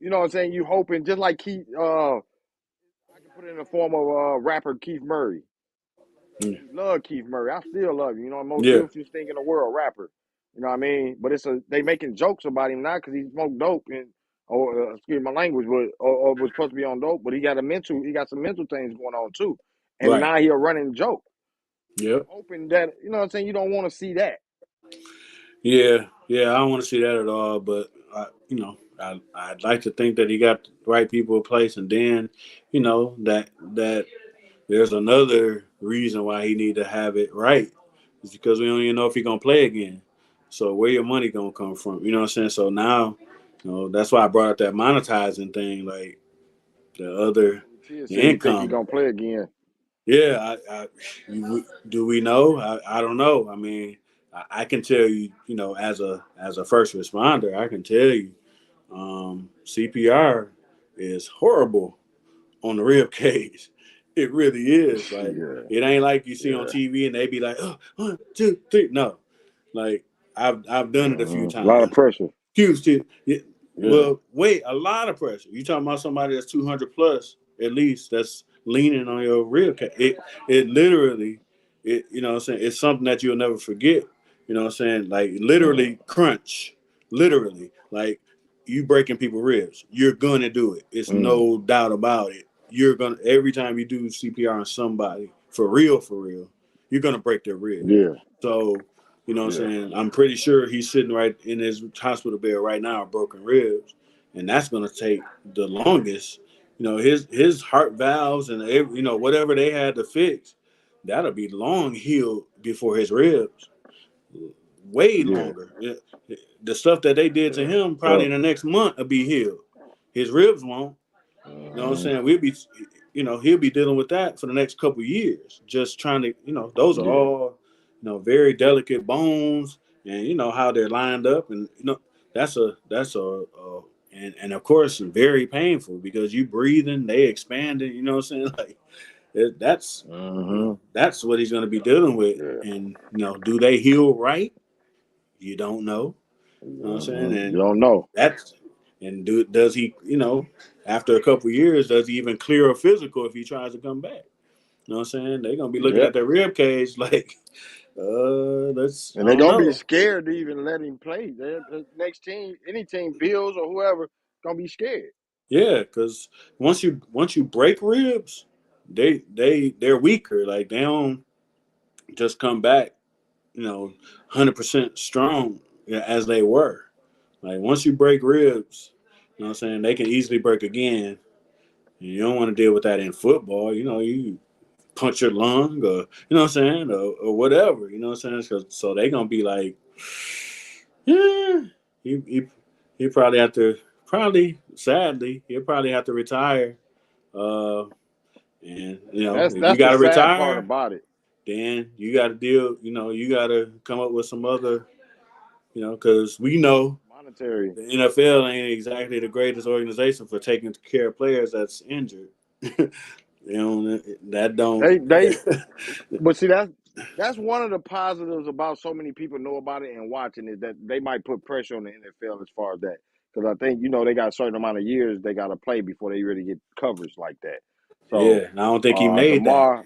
You know what I'm saying? You hoping just like Keith. I can put it in the form of rapper Keith Murray. I Mm. used to love Keith Murray. I still love him. You know, the most Yeah. beautiful thing in the world, rapper. You know what I mean? But they making jokes about him now because he smoked dope and or excuse my language, but or was supposed to be on dope, but he got some mental things going on too, and Right. now he a running joke. Yep. Hoping that you know what I'm saying. You don't want to see that. Yeah. Yeah. I don't want to see that at all. But I'd like to think that he got the right people in place, and then, that there's another reason why he need to have it right. It's because we don't even know if he's gonna play again. So where your money gonna come from? You know what I'm saying? So now, that's why I brought up that monetizing thing, like the other Tia the said he think he income. gonna play again. Yeah, do we know? I don't know. I mean, I can tell you, as a first responder, I can tell you, CPR is horrible on the rib cage. It really is. Like, Yeah, it ain't like you see on yeah. TV and they be like, oh, 1, 2, 3. No, like I've done it a few A lot of times. pressure. Houston. Yeah, Yeah, well, wait, a lot of pressure. You talking about somebody that's 200 plus at least that's leaning on your rib cage. It literally, you know what I'm saying, it's something that you'll never forget. You know what I'm saying? Like mm, literally crunch. Literally. Like you breaking people ribs. You're gonna do it. It's mm, no doubt about it. You're gonna every time you do CPR on somebody, for real, you're gonna break their rib. yeah, So you know what I'm yeah, saying? I'm pretty sure he's sitting right in his hospital bed right now, broken ribs, and that's going to take the longest. His heart valves and whatever they had to fix, that'll be long healed before his ribs. Way yeah, longer. The stuff that they did to yeah. him probably in So, the next month will be healed. His ribs won't. You know what I'm mhm, saying? He'll be dealing with that for the next couple of years. Just trying to, those are yeah, all, very delicate bones, and how they're lined up, and and of course very painful because you breathing, they expanding. You know what I'm saying? Like that's, mhm, that's what he's going to be dealing with, yeah, and do they heal right? You don't know. You know what I'm saying? mhm. You And don't know. that's does he, after a couple years, does he even clear a physical if he tries to come back? You know what I'm saying? They're gonna be looking Yeah, at their rib cage like, let's I and they're don't gonna be know. scared to even let him play. The next team, any team, Bills or whoever, gonna be scared. Yeah, because once you break ribs, they're weaker. Like they don't just come back, 100% strong as they were. Like once you break ribs, you know what I'm saying, they can easily break again. And you don't want to deal with that in football. You punch your lung or you know what I'm saying, or whatever. You know what I'm saying? So they gonna be like, yeah, he he he probably have to probably sadly he'll probably have to retire. Uh, and if you That's the got to sad part retire, about it. then you got to deal. You got to come up with some other. Because we know Monetary. the NFL ain't exactly the greatest organization for taking care of players that's injured. That don't. They but see that's one of the positives about so many people know about it and watching is that they might put pressure on the NFL as far as that. Because I think they got a certain amount of years they got to play before they really get coverage like that. Yeah, So and I don't think he made that. Demar,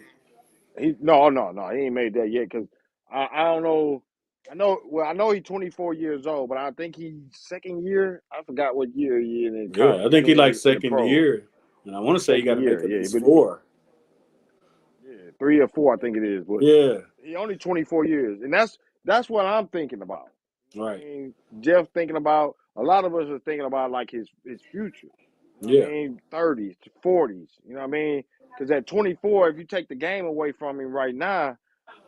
he no he ain't made that yet because I don't know. I know he's 24 years old, but I think he's second year. I forgot what year he in Yeah, college. I I think he mean like in the second pros, year, and I want to say you got second to make year, at yeah. least But 4. yeah, 3 or 4, I think it is. But Yeah, he only 24 years, and that's what I'm thinking about. I right. mean, Jeff thinking about a lot of us are thinking about like his future. You know what I Yeah, mean? 30s, 40s. You know what I mean? Because at 24, if you take the game away from him right now,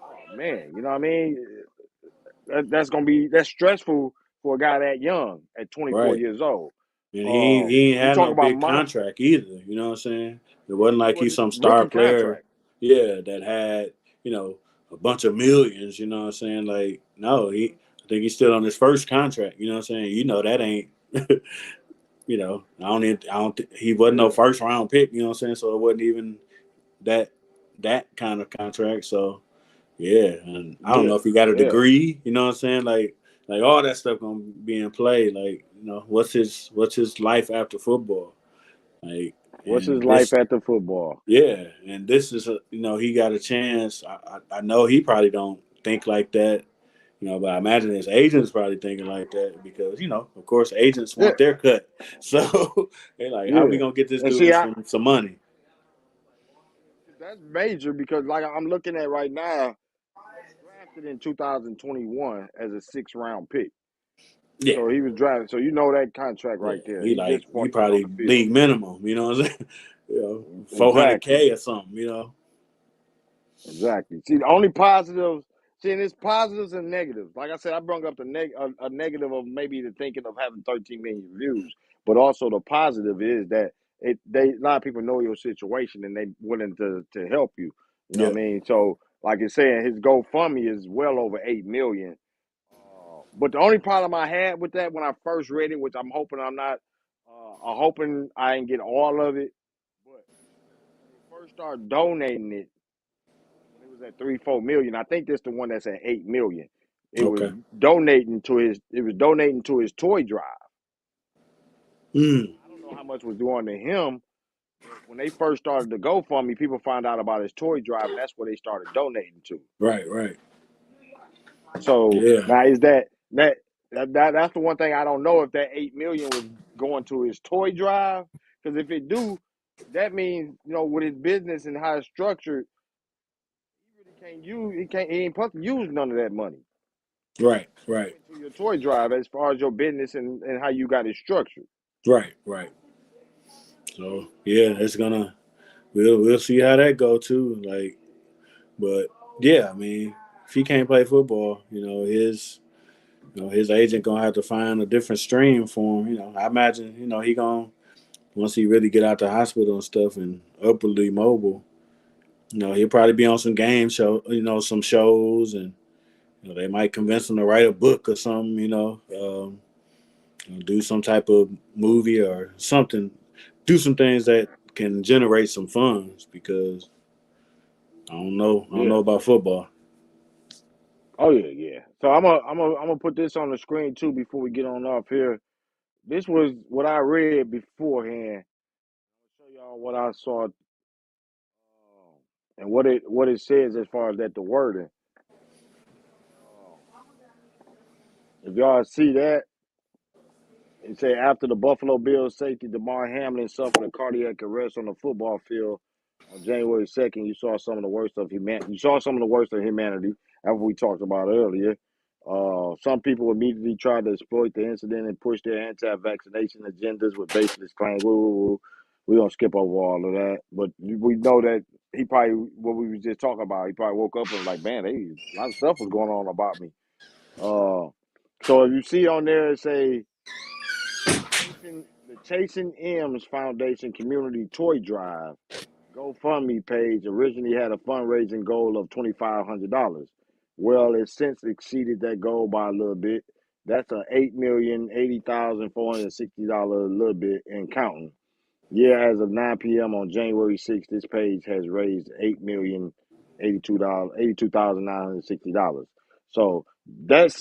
oh man, you know what I mean? That's stressful for a guy that young at 24 right. years old. And he ain't You had talk no about big contract either. You know what I'm saying? It wasn't he like was he's some star rookie player, contract. yeah, that had a bunch of millions. You know what I'm saying? Like no, I think he's still on his first contract. You know what I'm saying? That ain't. I don't. He wasn't no Yeah, first round pick. You know what I'm saying? So it wasn't even that that kind of contract. So yeah, and I don't yeah, know if he got a yeah. degree. You know what I'm saying? Like like all that stuff gonna be in play. Like, what's his life after football? Like, What's and his life this, after football? yeah, and this is he got a chance. I know he probably don't think like that. But I imagine his agents probably thinking like that because, of course, agents Yeah, want their cut. So they're like, how we yeah. gonna get this And see, dude some money? that's major because like I'm looking at right now, drafted in 2021 as a 6th round pick. Yeah, So he was drafted. So you know that contract yeah. right there. He He like just he fought to get on probably the field. league minimum. You know what I'm saying? four hundred Exactly. k or something. Exactly. See, the only positives, see, and it's positives and negatives. Like I said, I brought up a negative of maybe the thinking of having 13 million views, but also the positive is that a lot of people know your situation and they willing to help you. You know Yeah, what I mean? So, like you're saying, his GoFundMe is well over 8 million. But the only problem I had with that when I first read it, which I'm hoping I'm not, I'm hoping I didn't get all of it, but when they first started donating it when it was at 3-4 million. I think that's the one that's at 8 million. It was okay. donating to his toy drive. Mm, I don't know how much was going to him, but when they first started the GoFundMe, people found out about his toy drive, and that's where they started donating to. right, right. So Yeah, now is that's the one thing I don't know if that 8 million was going to his toy drive, because if it do, that means with his business and how it's structured, he really can't use he ain't supposed to use none of that money. right, Go right, into your toy drive as far as your business and how you got it structured. right, right. So yeah, it's gonna we'll see how that go too. Like, but yeah, I mean, if he can't play football, his agent gonna have to find a different stream for him. I imagine he gonna once he really get out the hospital and stuff and upwardly mobile. He'll probably be on some game show, some shows, and they might convince him to write a book or something. Do some type of movie or something. Do some things that can generate some funds because I don't know Yeah. about football. Oh yeah, yeah. So I'm gonna put this on the screen too before we get on off here. This was what I read beforehand. I'll show y'all what I saw and what it says as far as that the wording. Uh, if y'all see that, it say after the Buffalo Bills safety DeMar Hamlin suffered a cardiac arrest on the football field on January 2nd. You saw some of the worst of humanity. You saw some of the worst of humanity, as we talked about earlier. Some people immediately tried to exploit the incident and push their anti-vaccination agendas with baseless claims. We don't skip over all of that, but we know that he probably what we was just talking about. He probably woke up and was like, "Man, a lot of stuff was going on about me." Uh, so if you see on there, it say the Chasing M's Foundation Community Toy Drive GoFundMe page originally had a fundraising goal of $2,500. Well, it's since exceeded that goal by a little bit. That's a $8,080,460 little bit and counting. Yeah, as of 9 p.m. on January 6th, this page has raised $8,082,960. So that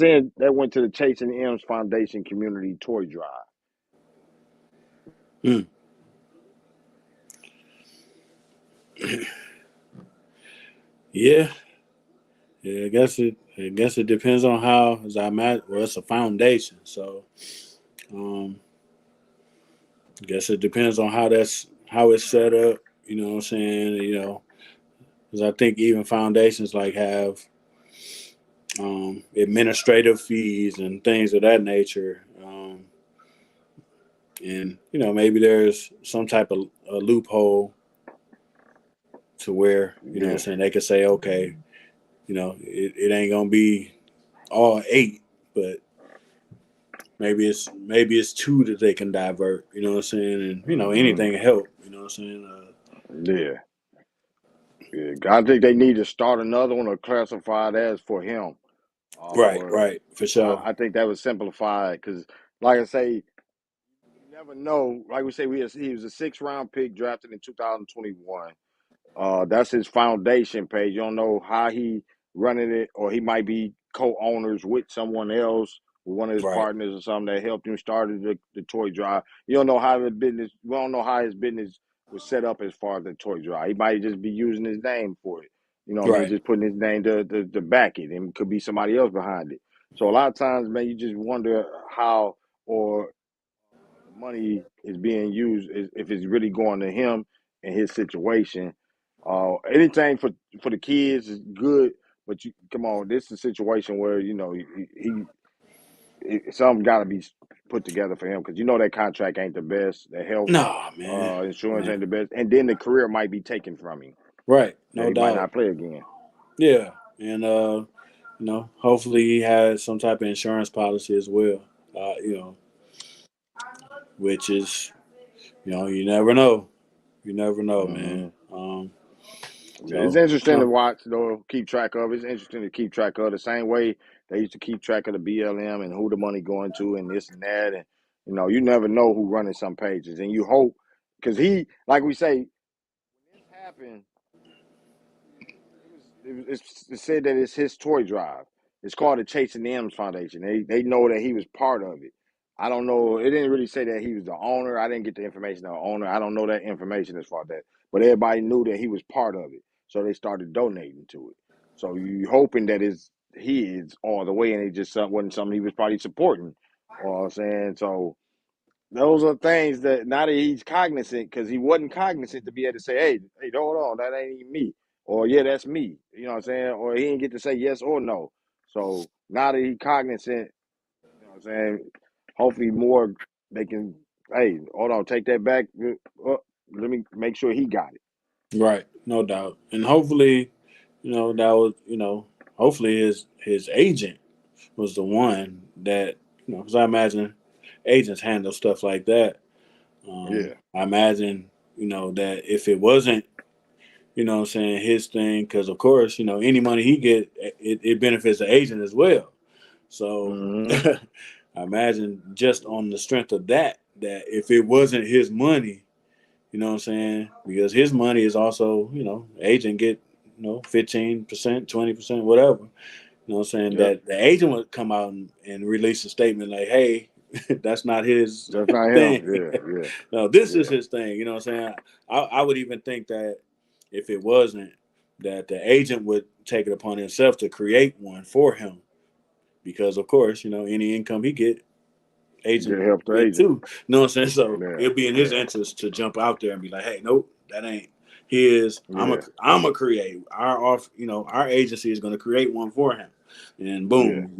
went to the Chasing M's Foundation Community Toy Drive. Mm. Yeah, yeah. I guess it depends on how. As I imagine, well, it's a foundation, so um, I guess it depends on how it's set up. You know what I'm saying? Because I think even foundations like have administrative fees and things of that nature. And maybe there's some type of a loophole to where what I'm Yeah. saying they could say, okay, it ain't gonna be all eight, but maybe it's two that they can divert. You know what I'm saying? And Hmm. anything help. You know what I'm saying? Yeah. Yeah. I think they need to start another one or classify it as for him. Right, Or right, for sure. I think that would simplify it because, like I say, you never know. Like we say, he was a 6th round pick drafted in 2021. That's his foundation page. You don't know how he running it, or he might be co-owners with someone else. with one of his Right. partners or something that helped him start the toy drive. You don't know how the business. We don't know how his business was set up as far as the toy drive. He might just be using his name for it. You know what I mean? Right. Just putting his name to back it, and it could be somebody else behind it. So a lot of times, man, you just wonder how or the money is being used if it's really going to him and his situation. Anything for the kids is good, but you come on, this is a situation where you know something got to be put together for him because you know that contract ain't the best, the health Nah, man. insurance Man. ain't the best, and then the career might be taken from him. Right. Yeah, No he might doubt. not play again. Yeah. And hopefully he has some type of insurance policy as well. Which is, you never know. You never know, man. Hmm. Yeah, it's So, interesting to watch, though, keep track of. It's interesting to keep track of the same way they used to keep track of the BLM and who the money going to and this and that. And, you know, you never know who running some pages. And you hope, because like we say, when this happened, it said that it's his toy drive. It's called the Chasing the M's Foundation. They know that he was part of it. I don't know. It didn't really say that he was the owner. I didn't get the information of the owner. I don't know that information as far as that. But everybody knew that he was part of it, so they started donating to it. So you hoping that he is all the way, and it just wasn't something he was probably supporting. Or I'm saying so. Those are things that now that he's cognizant, because he wasn't cognizant to be able to say, hey, hold on, that ain't even me. Or, yeah, that's me. You know what I'm saying? Or he didn't get to say yes or no. So now that he's cognizant, you know what I'm saying? Hopefully more they can, hey, hold on, take that back. Let me make sure he got it. right. No doubt. And hopefully, that was, hopefully his agent was the one that, because I imagine agents handle stuff like that. Yeah. I imagine, that if it wasn't, what I'm saying, his thing, because of course, any money he get, it benefits the agent as well. So Mm-hmm. I imagine just on the strength of that if it wasn't his money, you know what I'm saying, because his money is also, agent get, 15%, 20%, whatever. You know what I'm saying? Yep. That the agent would come out and release a statement like, hey, that's not his That's not him. thing. Yeah, yeah, No, this is yeah, his thing. You know what I'm saying? I would even think that if it wasn't, that the agent would take it upon himself to create one for him. Because of course, any income he get, get agent help the get agent. too. You know what I'm saying? So Yeah, it'd be in his yeah, interest to jump out there and be like, hey, nope, that ain't his. yeah, I'm a create. Our agency is gonna create one for him. And yeah, boom,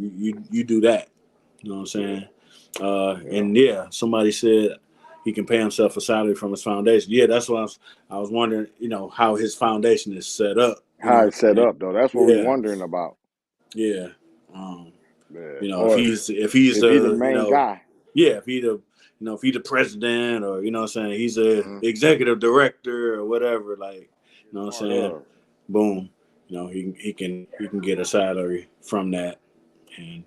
you do that. You know what I'm yeah, saying? yeah. And yeah, somebody said he can pay himself a salary from his foundation. Yeah, that's what I was wondering, how his foundation is set up. You know How what it's I'm set saying? up, though. That's what we Yeah, wondering about. yeah. Um, Yeah. if Or he's if he the the, main guy. yeah, if he the president, or what I'm saying, he's a Mm-hmm. executive director or whatever, like, what I'm Part saying, of. boom, he can get a salary from that. And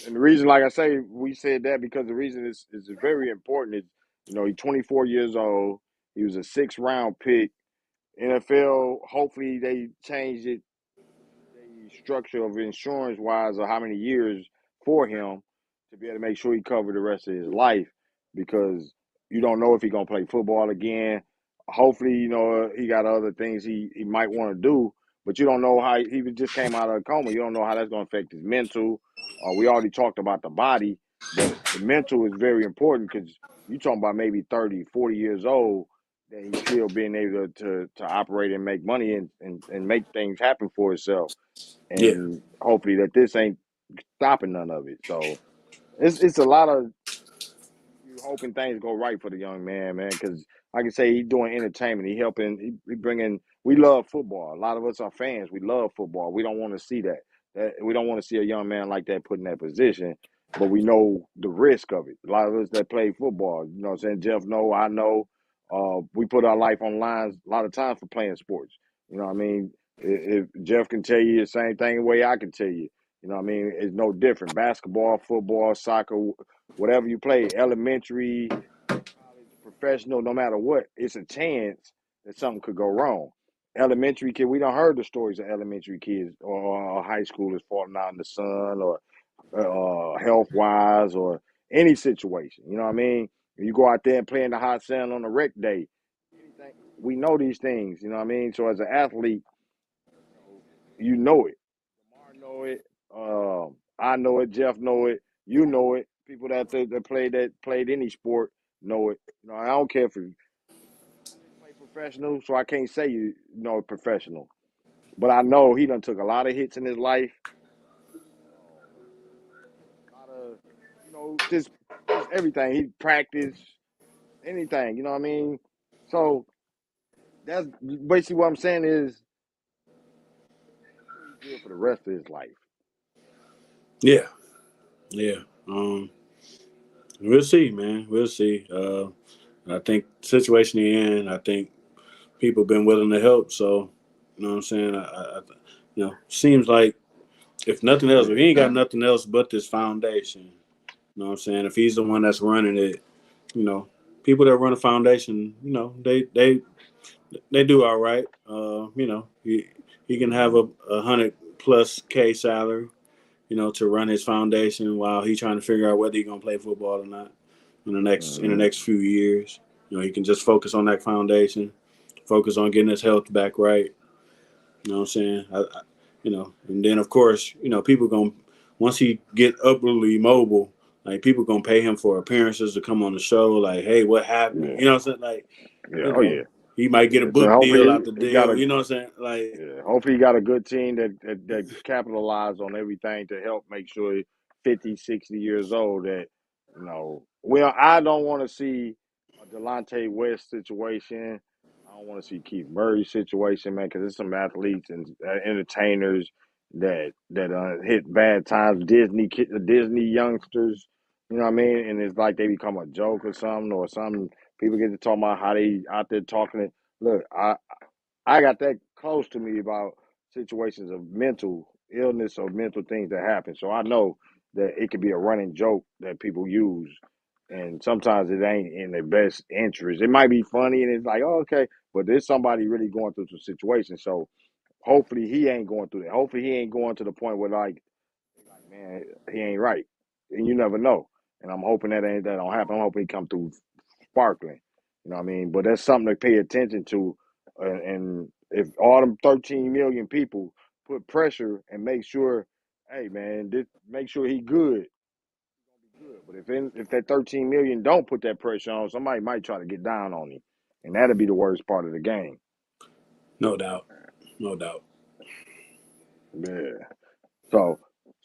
And the reason, like I say, we said that because the reason is very important is, he's 24 years old. He was a 6th round pick. NFL, hopefully they changed it, the structure of insurance wise or how many years for him to be able to make sure he covered the rest of his life because you don't know if he's gonna play football again. Hopefully, he got other things he might want to do, but you don't know how he just came out of a coma. You don't know how that's gonna affect his mental. We already talked about the body, but the mental is very important because you talking about maybe 30, 40 years old that he's still being able to operate and make money and make things happen for himself yeah, and hopefully that this ain't stopping none of it. So it's a lot of you hoping things go right for the young man, because like I say, he's doing entertainment. He helping. He bringing. We love football. A lot of us are fans. We love football. We don't want to see that. We don't want to see a young man like that put in that position. But we know the risk of it. A lot of us that play football, what I'm saying, Jeff know, I know. We put our life on lines a lot of times for playing sports. You know what I mean? If Jeff can tell you the same thing the way I can tell you. You know what I mean? It's no different. Basketball, football, soccer, whatever you play, elementary, college, professional, no matter what, it's a chance that something could go wrong. Elementary kid, we don't heard the stories of elementary kids or high schoolers falling out in the sun or health wise or any situation. You know what I mean? You go out there and play in the hot sun on a rec day, anything. We know these things. You know what I mean? So as an athlete, you know it. Lamar know it. I know it. Jeff know it. You know it. People that played any sport know it. You know, I don't care if you didn't play professional, so I can't say you know professional. But I know he done took a lot of hits in his life. A lot of, just everything. He practiced anything. You know what I mean? So that's basically what I'm saying is pretty good for the rest of his life. Yeah, yeah. We'll see, man. We'll see. I think situation in, I think people been willing to help. So, you know what I'm saying? Seems like if nothing else, if he ain't got nothing else but this foundation, you know what I'm saying? If he's the one that's running it, you know, people that run a foundation, they do all right. He can have Mm-hmm. a 100+ K salary, to run his foundation while he's trying to figure out whether he's gonna play football or not in the Mm-hmm. next few years. He can just focus on that foundation, focus on getting his health back right. You know what I'm saying? And then of course, people gonna once he get upwardly mobile, like people gonna pay him for appearances to come on the show. Like, hey, what happened? You Yeah. know what I'm saying? Like, Yeah. you Oh know, yeah. he might get a Yeah. So book deal hopefully out the he got deal. a You know what I'm saying? Like, yeah. Hopefully he got a good team that capitalize on everything to help make sure 50, 60 years old that well, I don't want to see a Delonte West situation. I don't want to see Keith Murray situation, man, because there's some athletes and entertainers that hit bad times. Disney youngsters, you know what I mean? And it's like they become a joke or something, or something. People get to talk about how they out there talking it. Look, I got that close to me about situations of mental illness or mental things that happen. So I know that it could be a running joke that people use. And sometimes it ain't in their best interest. It might be funny and it's like, oh, okay, but there's somebody really going through some situation. So hopefully he ain't going through that. Hopefully he ain't going to the point where like man, he ain't right. And you never know. And I'm hoping that don't happen. I'm hoping he come through sparkling. You know what I mean? But that's something to pay attention to. And if all them 13 million people put pressure and make sure, hey man, make sure he good, be good. But if that 13 million don't put that pressure on, somebody might try to get down on him, and that'll be the worst part of the game. no doubt, no doubt. Yeah. So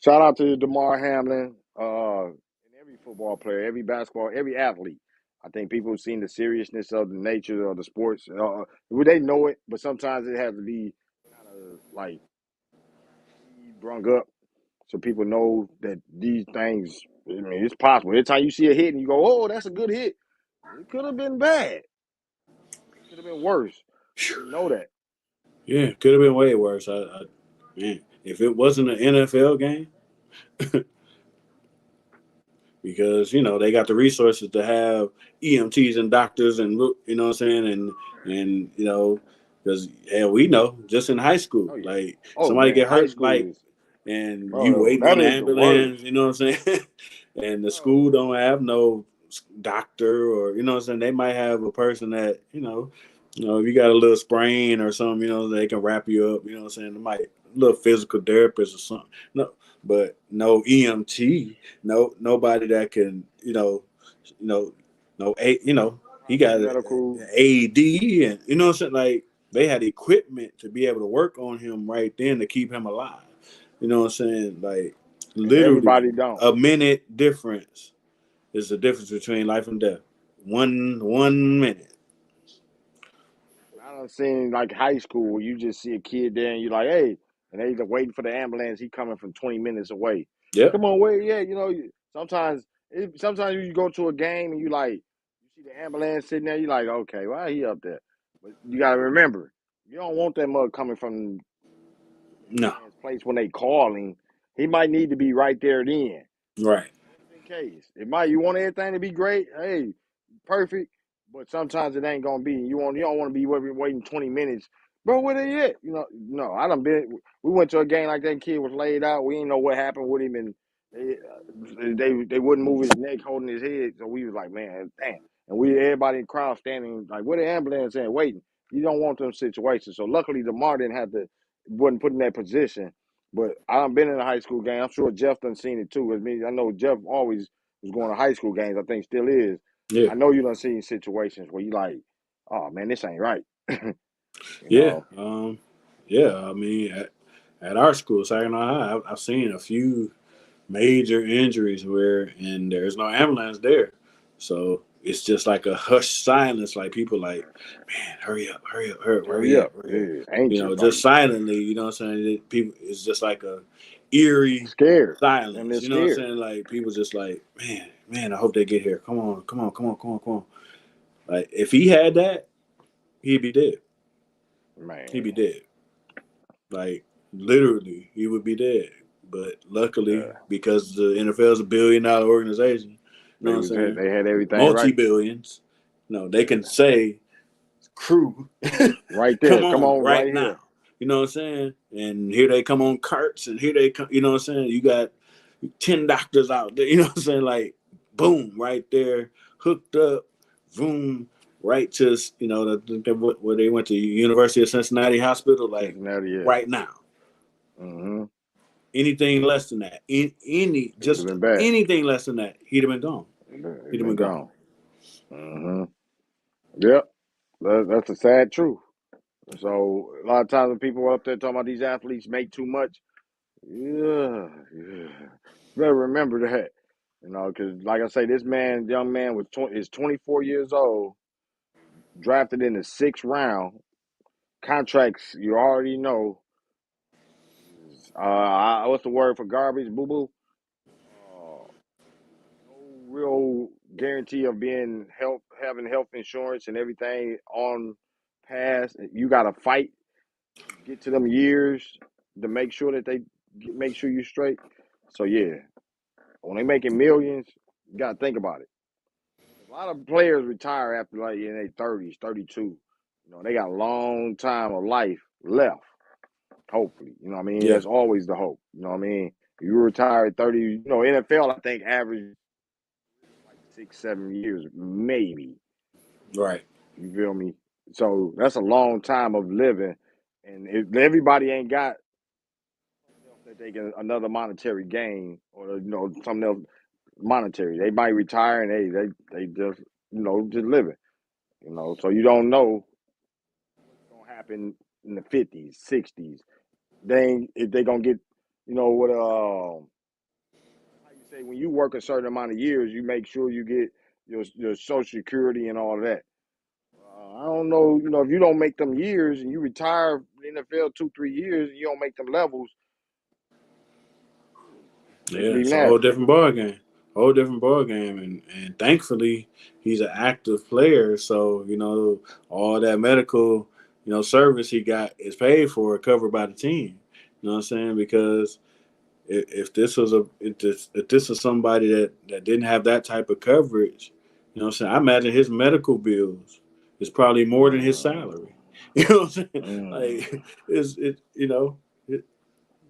shout out to Damar Hamlin, and every football player, every basketball, every athlete. I think people have seen the seriousness of the nature of the sports. Well, they know it, but sometimes it has to be kind of like brung up so people know that these things. I mean, it's possible. Every time you see a hit and you go, "Oh, that's a good hit," it could have been bad. It could have been worse. We know that. Yeah, could have been way worse. Man, if it wasn't an NFL game, because they got the resources to have EMTs and doctors and you know what I'm saying and because hell we know just in high school Oh yeah. like Oh somebody man, get high hurt school like is, and you bro. waiting on That the is the worst, ambulance, you know what I'm saying, and the school bro. don't have no doctor or you know what I'm saying they might have a person that if you got a little sprain or something they can wrap you up, you know what I'm saying, they might a little physical therapist or something, no, but no EMT, nobody that can you know no a he got Medical. an AD and you know what I'm saying, like they had equipment to be able to work on him right then to keep him alive, you know what I'm saying, like And literally everybody don't. a minute difference is the difference between life and death. One minute. I don't seen like high school where you just see a kid there and you're like, hey, and they waiting for the ambulance. He coming from 20 minutes away. Yep. Come on, wait, yeah, sometimes you go to a game and you see the ambulance sitting there. You like, okay, why he up there? But you got to remember, you don't want that mug coming from the No. ambulance place when they calling. He might need to be right there then. Right. Just in case. You want everything to be great, hey, perfect, but sometimes it ain't gonna be. You don't want to be waiting 20 minutes, bro. Where they at? No, I done been. We went to a game like that. Kid was laid out. We didn't know what happened with him, and they wouldn't move his neck, holding his head. So we was like, man, damn. And everybody in the crowd standing like, where the ambulance at, waiting. You don't want them situations. So luckily, Demar didn't have to, wasn't put in that position. But I've been in a high school game. I'm sure Jeff done seen it too. I know Jeff always was going to high school games. I think still is. Yeah, I know you done seen situations where you like, oh man, this ain't right. you yeah, know, yeah. I mean, at our school, Saginaw High, I've seen a few major injuries where and there's no ambulance there, so it's just like a hushed silence. Like people like, man, hurry up, hurry up, hurry, hurry up. hurry up. Yeah, anxious, Just like silently. You know what I'm saying? People, it's just like a eerie scared. And they're silence. You know what I'm scared. saying? Like people just like, man, I hope they get here. Come on, come on, come on, come on, come on. Like if he had that, he'd be dead. He'd Man, be dead. Like literally, he would be dead. But luckily, yeah. because the NFL is $1 billion organization, you know what I'm saying? They had everything Multi right. billions. No, they can Yeah. say, crew, Right come there. Come on on, right right here. now. You know what I'm saying? And here they come on carts, and here they come. You know what I'm saying? You got 10 doctors out there. You know what I'm saying? Like, boom, right there, hooked up, boom, right to where they went to University of Cincinnati Hospital. Like Cincinnati, yeah. right now. Mm-hmm. Anything less than that, It would have just been bad. anything less than that, he'd have been gone. It'd He'd have been been gone. gone. Mm-hmm. Yep. That's a sad truth. So a lot of times when people are up there talking about these athletes make too much, yeah. Better remember that. Because like I say, this young man is 24 years old, drafted in the sixth round. Contracts you already know. What's the word for garbage? Boo boo. Uh, no real guarantee of having health insurance and everything on pass. You got to fight to get to them years to make sure that make sure you straight. So yeah, when they making millions, you got to think about it. A lot of players retire after like in their 30s, 32. They got a long time of life left. Hopefully, you know what I mean. Yeah, That's always the hope. You know what I mean. You retire at 30. NFL I think average like 6, 7 years maybe. right. You feel me? So that's a long time of living, and if everybody ain't got something else that they can another monetary gain or something else monetary, they might retire and they just just living. So you don't know what's gonna happen in the 50s, 60s. They ain't if they gonna get what how you say when you work a certain amount of years, you make sure you get your social security and all of that. I don't know, if you don't make them years and you retire in the NFL 2, 3 years and you don't make them levels, it'll Yeah, be it's a whole nasty. different ball game. Whole different ball game, and thankfully he's an active player, so all that medical service he got is paid for, covered by the team. You know what I'm saying? Because if this was somebody that didn't have that type of coverage, what I'm saying, I imagine his medical bills is probably more than his Mm, salary. You know what I'm saying? mm, Like it's it you know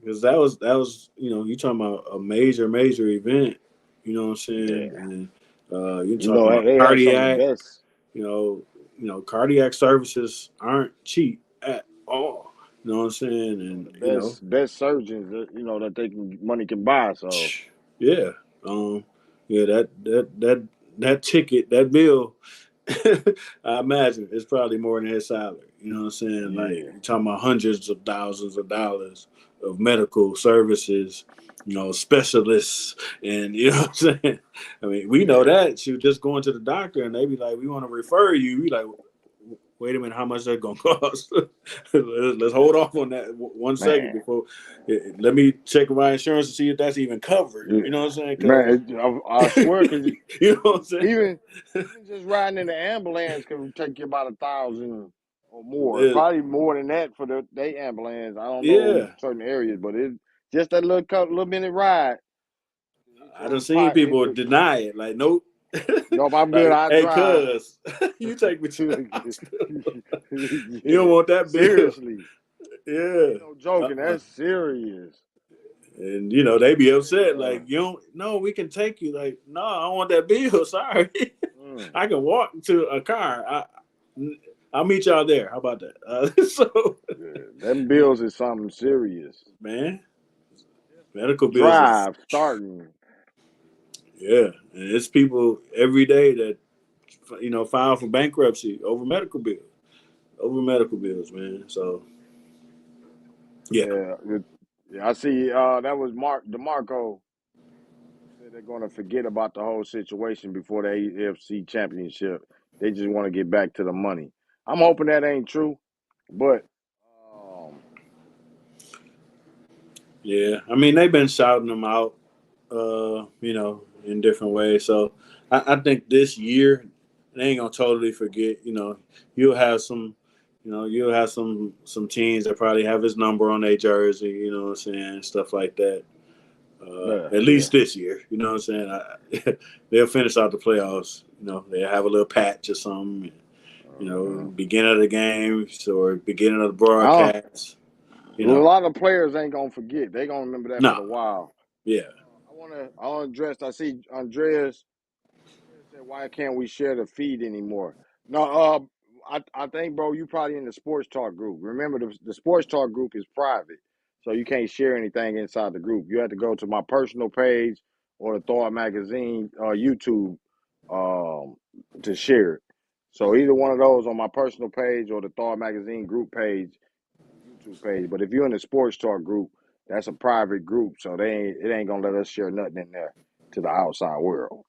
because that was you talking about a major event. You know what I'm saying? yeah, And you're talking about they have some of the cardiac. best. You know, cardiac services aren't cheap at all. You know what I'm saying? Some of And the best surgeons that money can buy. So yeah, um, yeah, that ticket, that bill, I imagine it's probably more than his salary. You know what I'm saying? Like yeah, you're talking about hundreds of thousands of dollars of medical services, specialists, and you know what I'm saying. I mean, we know yeah, that you just going to the doctor and they be like, we want to refer you. We like, wait a minute, how much that gonna cost? Let's hold off on that 1 second man, before. Let me check my insurance to see if that's even covered. yeah, You know what I'm saying? Because man. I swear, because you know what I'm saying. even just riding in the ambulance can take you about 1,000 or more. Yeah, Probably more than that for they ambulance. I don't know yeah. certain areas, but it just that little minute ride hit I done your seen pot. Hit people your deny it. Like, nope. nope. I'm good. Like, I hey, drive. cuz, you take me to the hospital. You don't Yeah, want that bill. seriously. Yeah. Ain't no joking. Uh-uh. That's serious. And they be upset Uh, like, you don't. No, we can take you. Like, no, I don't want that bill. Sorry, mm, I can walk to a car. I'll meet y'all there. How about that? So, yeah, them bills is something serious. man, medical bills is Drive starting. yeah, and it's people every day that file for bankruptcy over medical bills, man. So yeah, Yeah, yeah. I see. That was Mark DeMarco said they're going to forget about the whole situation before the AFC Championship. They just want to get back to the money. I'm hoping that ain't true, but um, yeah. I mean, they've been shouting them out, in different ways. So I think this year they ain't gonna totally forget. You'll have some. You'll have some teams that probably have his number on their jersey. You know what I'm saying? Stuff like that. yeah, At yeah. least this year, you know what I'm saying? They'll finish out the playoffs. They'll have a little patch or something. Uh-huh. Beginning of the games or beginning of the I don't, broadcast. You a know, lot of players ain't gonna forget. They gonna remember that for no, the while. yeah, I want to address. I see Andreas said, "Why can't we share the feed anymore?" No, I think, bro, you probably in the sports talk group. Remember, the sports talk group is private, so you can't share anything inside the group. You have to go to my personal page or the Thawed Magazine YouTube um, to share it. So either one of those on my personal page or the Thawed Magazine group page, YouTube page. But if you're in the sports talk group, that's a private group, so it ain't gonna let us share nothing in there to the outside world.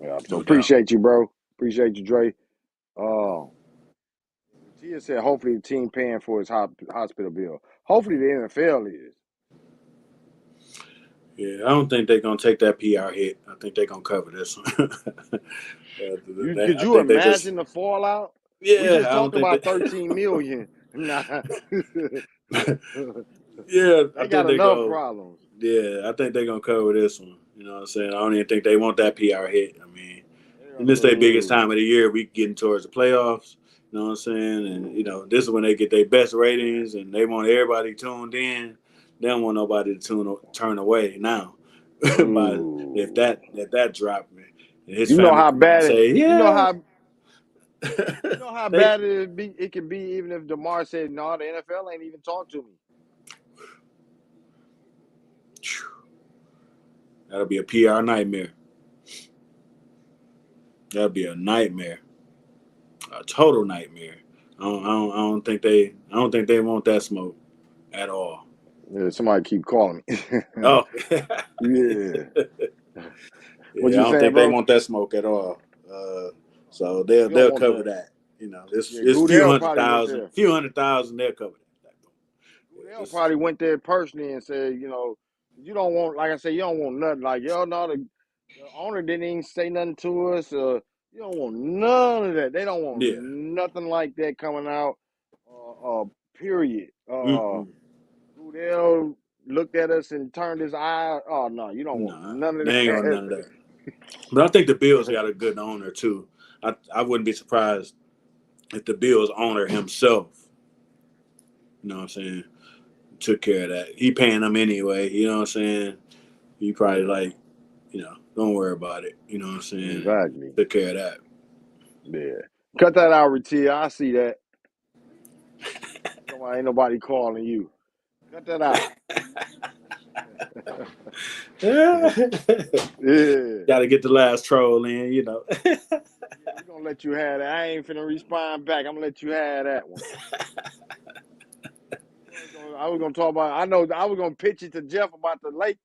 Yeah, so no doubt. appreciate you, bro. Appreciate you, Dre. Uh, Tia said, hopefully the team paying for his hospital bill. Hopefully the NFL is. Yeah, I don't think they're gonna take that PR hit. I think they're gonna cover this one. Could I you think they just imagine the fallout? We yeah. just I don't talked think about that. 13 million. Nah, Yeah, I they got think they enough go. problems. Yeah, I think they're gonna cover this one. You know what I'm saying? I don't even think they want that PR hit. I mean, and this their biggest Ooh, time of the year. We getting towards the playoffs. You know what I'm saying? And this is when they get their best ratings, and they want everybody tuned in. They don't want nobody to turn away now. But ooh. if that drop, man, and his You know family how come out and bad it. say, You know yeah, how. You know how they bad it can be, even if DeMar said, "No, the NFL ain't even talk to me." that'll be a PR nightmare. That'll be a nightmare, a total nightmare. I don't think they want that smoke at all. Yeah, somebody keep calling me. Oh, Yeah. What yeah, I you don't saying, think they bro? want that smoke at all. So You don't they'll want cover that. that. It's Yeah, it's Goodell probably went there. few hundred thousand. They'll cover that. Goodell It's, probably went there personally and said, you don't want, like I said, you don't want nothing. Like, yo, no, the owner didn't even say nothing to us. You don't want none of that. They don't want yeah. nothing like that coming out. Period. Mm-mm. Goodell looked at us and turned his eye. Oh no, you don't want Nah, none of they ain't on that. none of that. But I think the Bills got a good owner too. I wouldn't be surprised if the Bills owner himself, you know what I'm saying, took care of that. He paying them anyway. You know what I'm saying. He probably Yeah, like, don't worry about it. You know what I'm saying. exactly. Took care of that. Yeah, cut that out, Ratia. I see that. Ain't nobody calling you. Cut that out. Yeah. Got to get the last troll in. Yeah, we're gonna let you have that. I ain't finna respond back. I'm gonna let you have that one. I was gonna talk about. I know I was gonna pitch it to Jeff about the lake.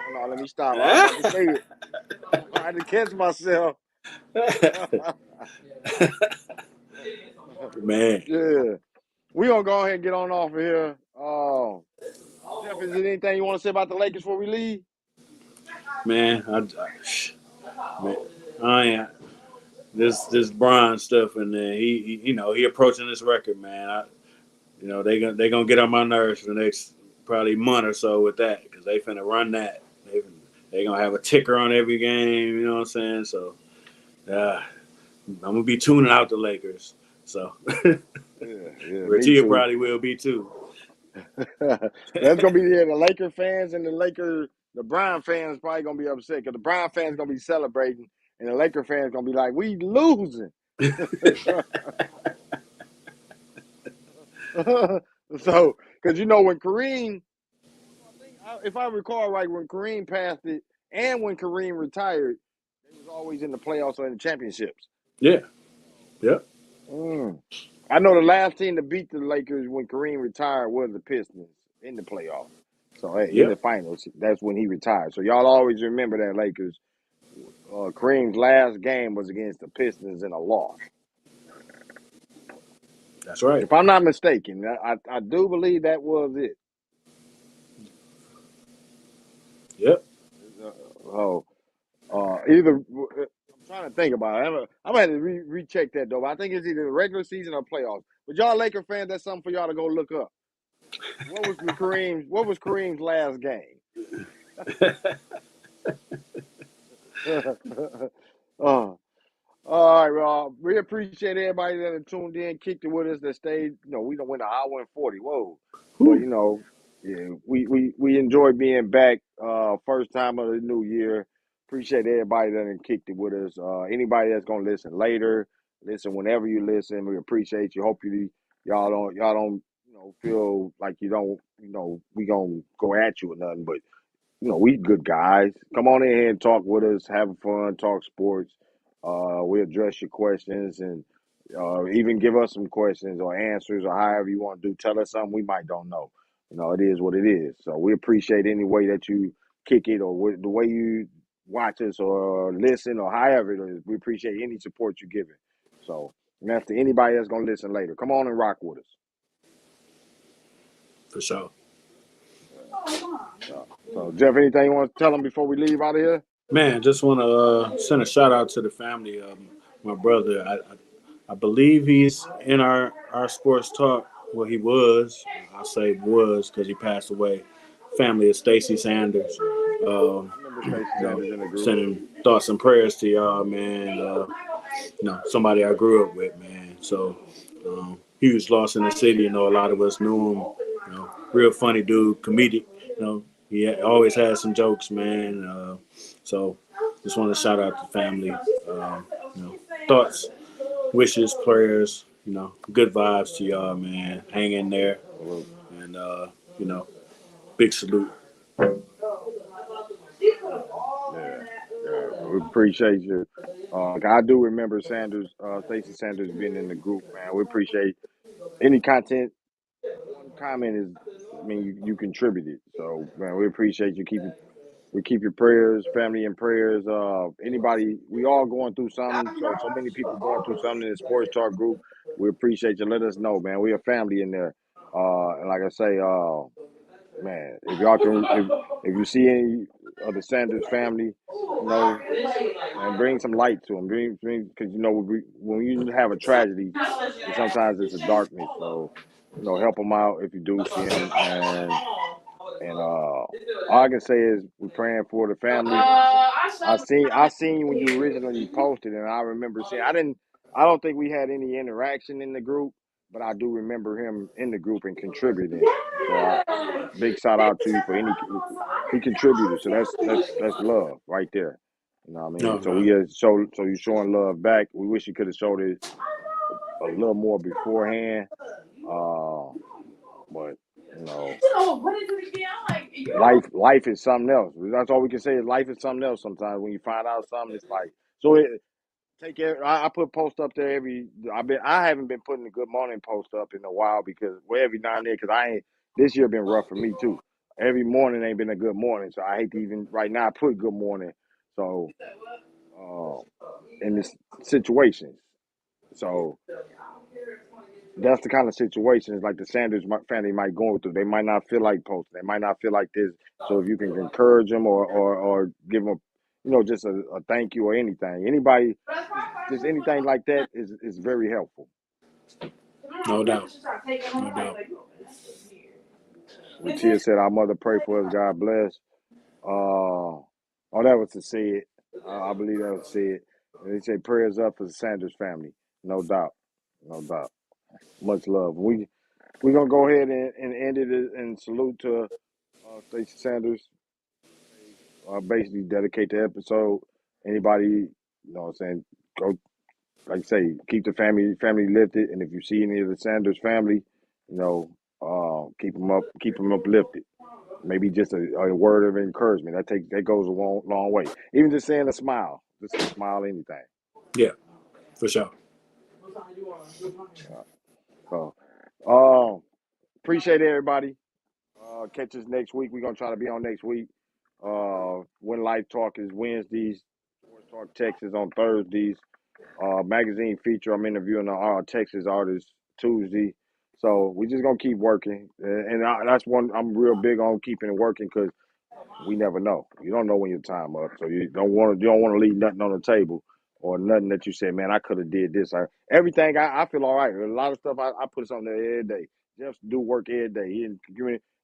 No, no, let me stop. I was about to say it. I had to catch myself. Man, Yeah, we gonna go ahead and get on off of here. Jeff, is there anything you want to say about the Lakers before we leave? man, man, I ain't this Brian stuff, and then he approaching this record, man. They gonna get on my nerves for the next probably month or so with that because they finna run that. They gonna have a ticker on every game. You know what I'm saying? So I'm gonna be tuning out the Lakers. So Yeah, yeah, me Ratia too. probably will be too. That's gonna be the Laker fans and the Brian fans probably gonna be upset because the Brian fans gonna be celebrating and the Laker fans gonna be like, "We losing." So, because when Kareem, if I recall right, when Kareem passed it and when Kareem retired, they was always in the playoffs or in the championships. Yeah. Yep. Mm. I know the last team to beat the Lakers when Kareem retired was the Pistons in the playoffs. So hey, in the Yep. finals, that's when he retired. So y'all always remember that Lakers. Kareem's last game was against the Pistons in a loss. That's right. If I'm not mistaken, I do believe that was it. Yep. Oh, either I'm trying to think about it. I'm gonna have to recheck that though. But I think it's either the regular season or playoffs. But y'all Laker fans, that's something for y'all to go look up. What was Kareem's last game? uh, all right, well, we appreciate everybody that tuned in, kicked it with us, that stayed. We don't win an hour and 40. Whoa, but Whew. yeah, we enjoy being back. First time of the new year. Appreciate everybody that kicked it with us. Anybody that's gonna listen later, listen whenever you listen. We appreciate you. Hope y'all don't feel like you don't we gonna go at you or nothing, but we good guys. Come on in here and talk with us, have fun, talk sports. We address your questions and even give us some questions or answers or however you want to do. Tell us something we might don't know. It is what it is. So we appreciate any way that you kick it or the way you watch us or listen or however it is. We appreciate any support you're giving. So, and that's to anybody that's going to listen later. Come on and rock with us. For sure. So, Jeff, anything you want to tell them before we leave out of here? Man, just want to send a shout out to the family of my brother. I believe he's in our sports talk. Well, he was. I say was because he passed away. Family of Stacy Sanders. I remember Stacey Sanders in the group. Sending thoughts and prayers to y'all, man. Somebody I grew up with, man. So huge loss in the city. A lot of us knew him. Real funny dude, comedic. He always had some jokes, man. So just want to shout out the family. Thoughts, wishes, prayers. Good vibes to y'all, man. Hang in there, Salute. and big salute. Yeah, yeah. We appreciate you. I do remember Stacey Sanders being in the group, man. We appreciate any content. One comment is, I mean, you contributed. So, man, we appreciate you. We keep your prayers, family in prayers. Anybody, we all going through something. So many people going through something in the sports talk group. We appreciate you. Let us know, man. We a family in there. And like I say, man, if y'all can, if you see any of the Sanders family, you know, man, bring some light to them. Bring because when you have a tragedy, sometimes it's a darkness. So, help them out if you do see them, and all I can say is we're praying for the family. I seen you when you originally posted, and I remember seeing. I don't think we had any interaction in the group, but I do remember him in the group and contributing. So, big shout out to you for any he contributed. So that's love right there. You know what I mean? No, So no. we so you showing love back. We wish you could have showed it a little more beforehand. Uh, but you know, life is something else. That's all we can say is life is something else. Sometimes when you find out something, it's like so. Take care. I put post up there every. I haven't been putting a good morning post up in a while because every now and then because I ain't. This year been rough for me too. Every morning ain't been a good morning, so I hate to even right now put good morning. So uh, in this situation, so that's the kind of situations like the Sanders family might go through. They might not feel like posting. They might not feel like this. So if you can encourage them or give them, just a thank you or anything, anybody, just anything like that is very helpful. No doubt. No doubt. When Tia said, "Our mother pray for us, God bless." Oh, that was to say it. I believe that was said. And they say prayers up for the Sanders family. No doubt, no doubt. Much love. we're gonna go ahead and end it and salute to Stacey Sanders. Basically dedicate the episode. Anybody, what I'm saying, go like I say, keep the family lifted, and if you see any of the Sanders family, keep them uplifted. Maybe just a word of encouragement that goes a long way. Even just saying a smile, just a smile, anything. Yeah, for sure. Yeah. So, um, appreciate everybody. Catch us next week. We're gonna try to be on next week. When Life Talk is Wednesdays, Sports Talk Texas on Thursdays. Magazine feature. I'm interviewing a Texas artist Tuesday. So we just gonna keep working, and that's one I'm real big on keeping it working because we never know. You don't know when your time up, so you don't want to leave nothing on the table or nothing that you say, man, I could have did this. Everything I feel all right. A lot of stuff I put something there every day. Just do work every day.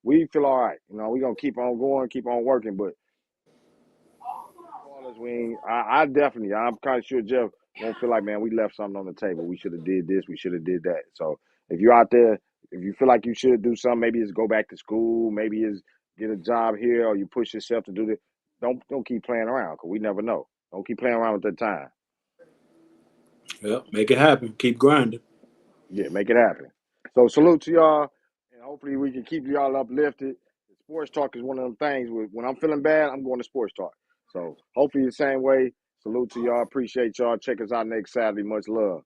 We feel all right. We gonna keep on going, keep on working, but regardless, we ain't. I definitely. I'm kind of sure Jeff won't feel like, man, we left something on the table. We should have did this. We should have did that. So if you're out there, if you feel like you should do something, maybe it's go back to school, maybe it's get a job here, or you push yourself to do this. Don't keep playing around because we never know. Don't keep playing around with that time. Yeah, make it happen. Keep grinding. Yeah, make it happen. So salute to y'all, and hopefully we can keep y'all uplifted. Sports talk is one of them things. When I'm feeling bad, I'm going to sports talk. So hopefully the same way. Salute to y'all. Appreciate y'all. Check us out next Saturday. Much love.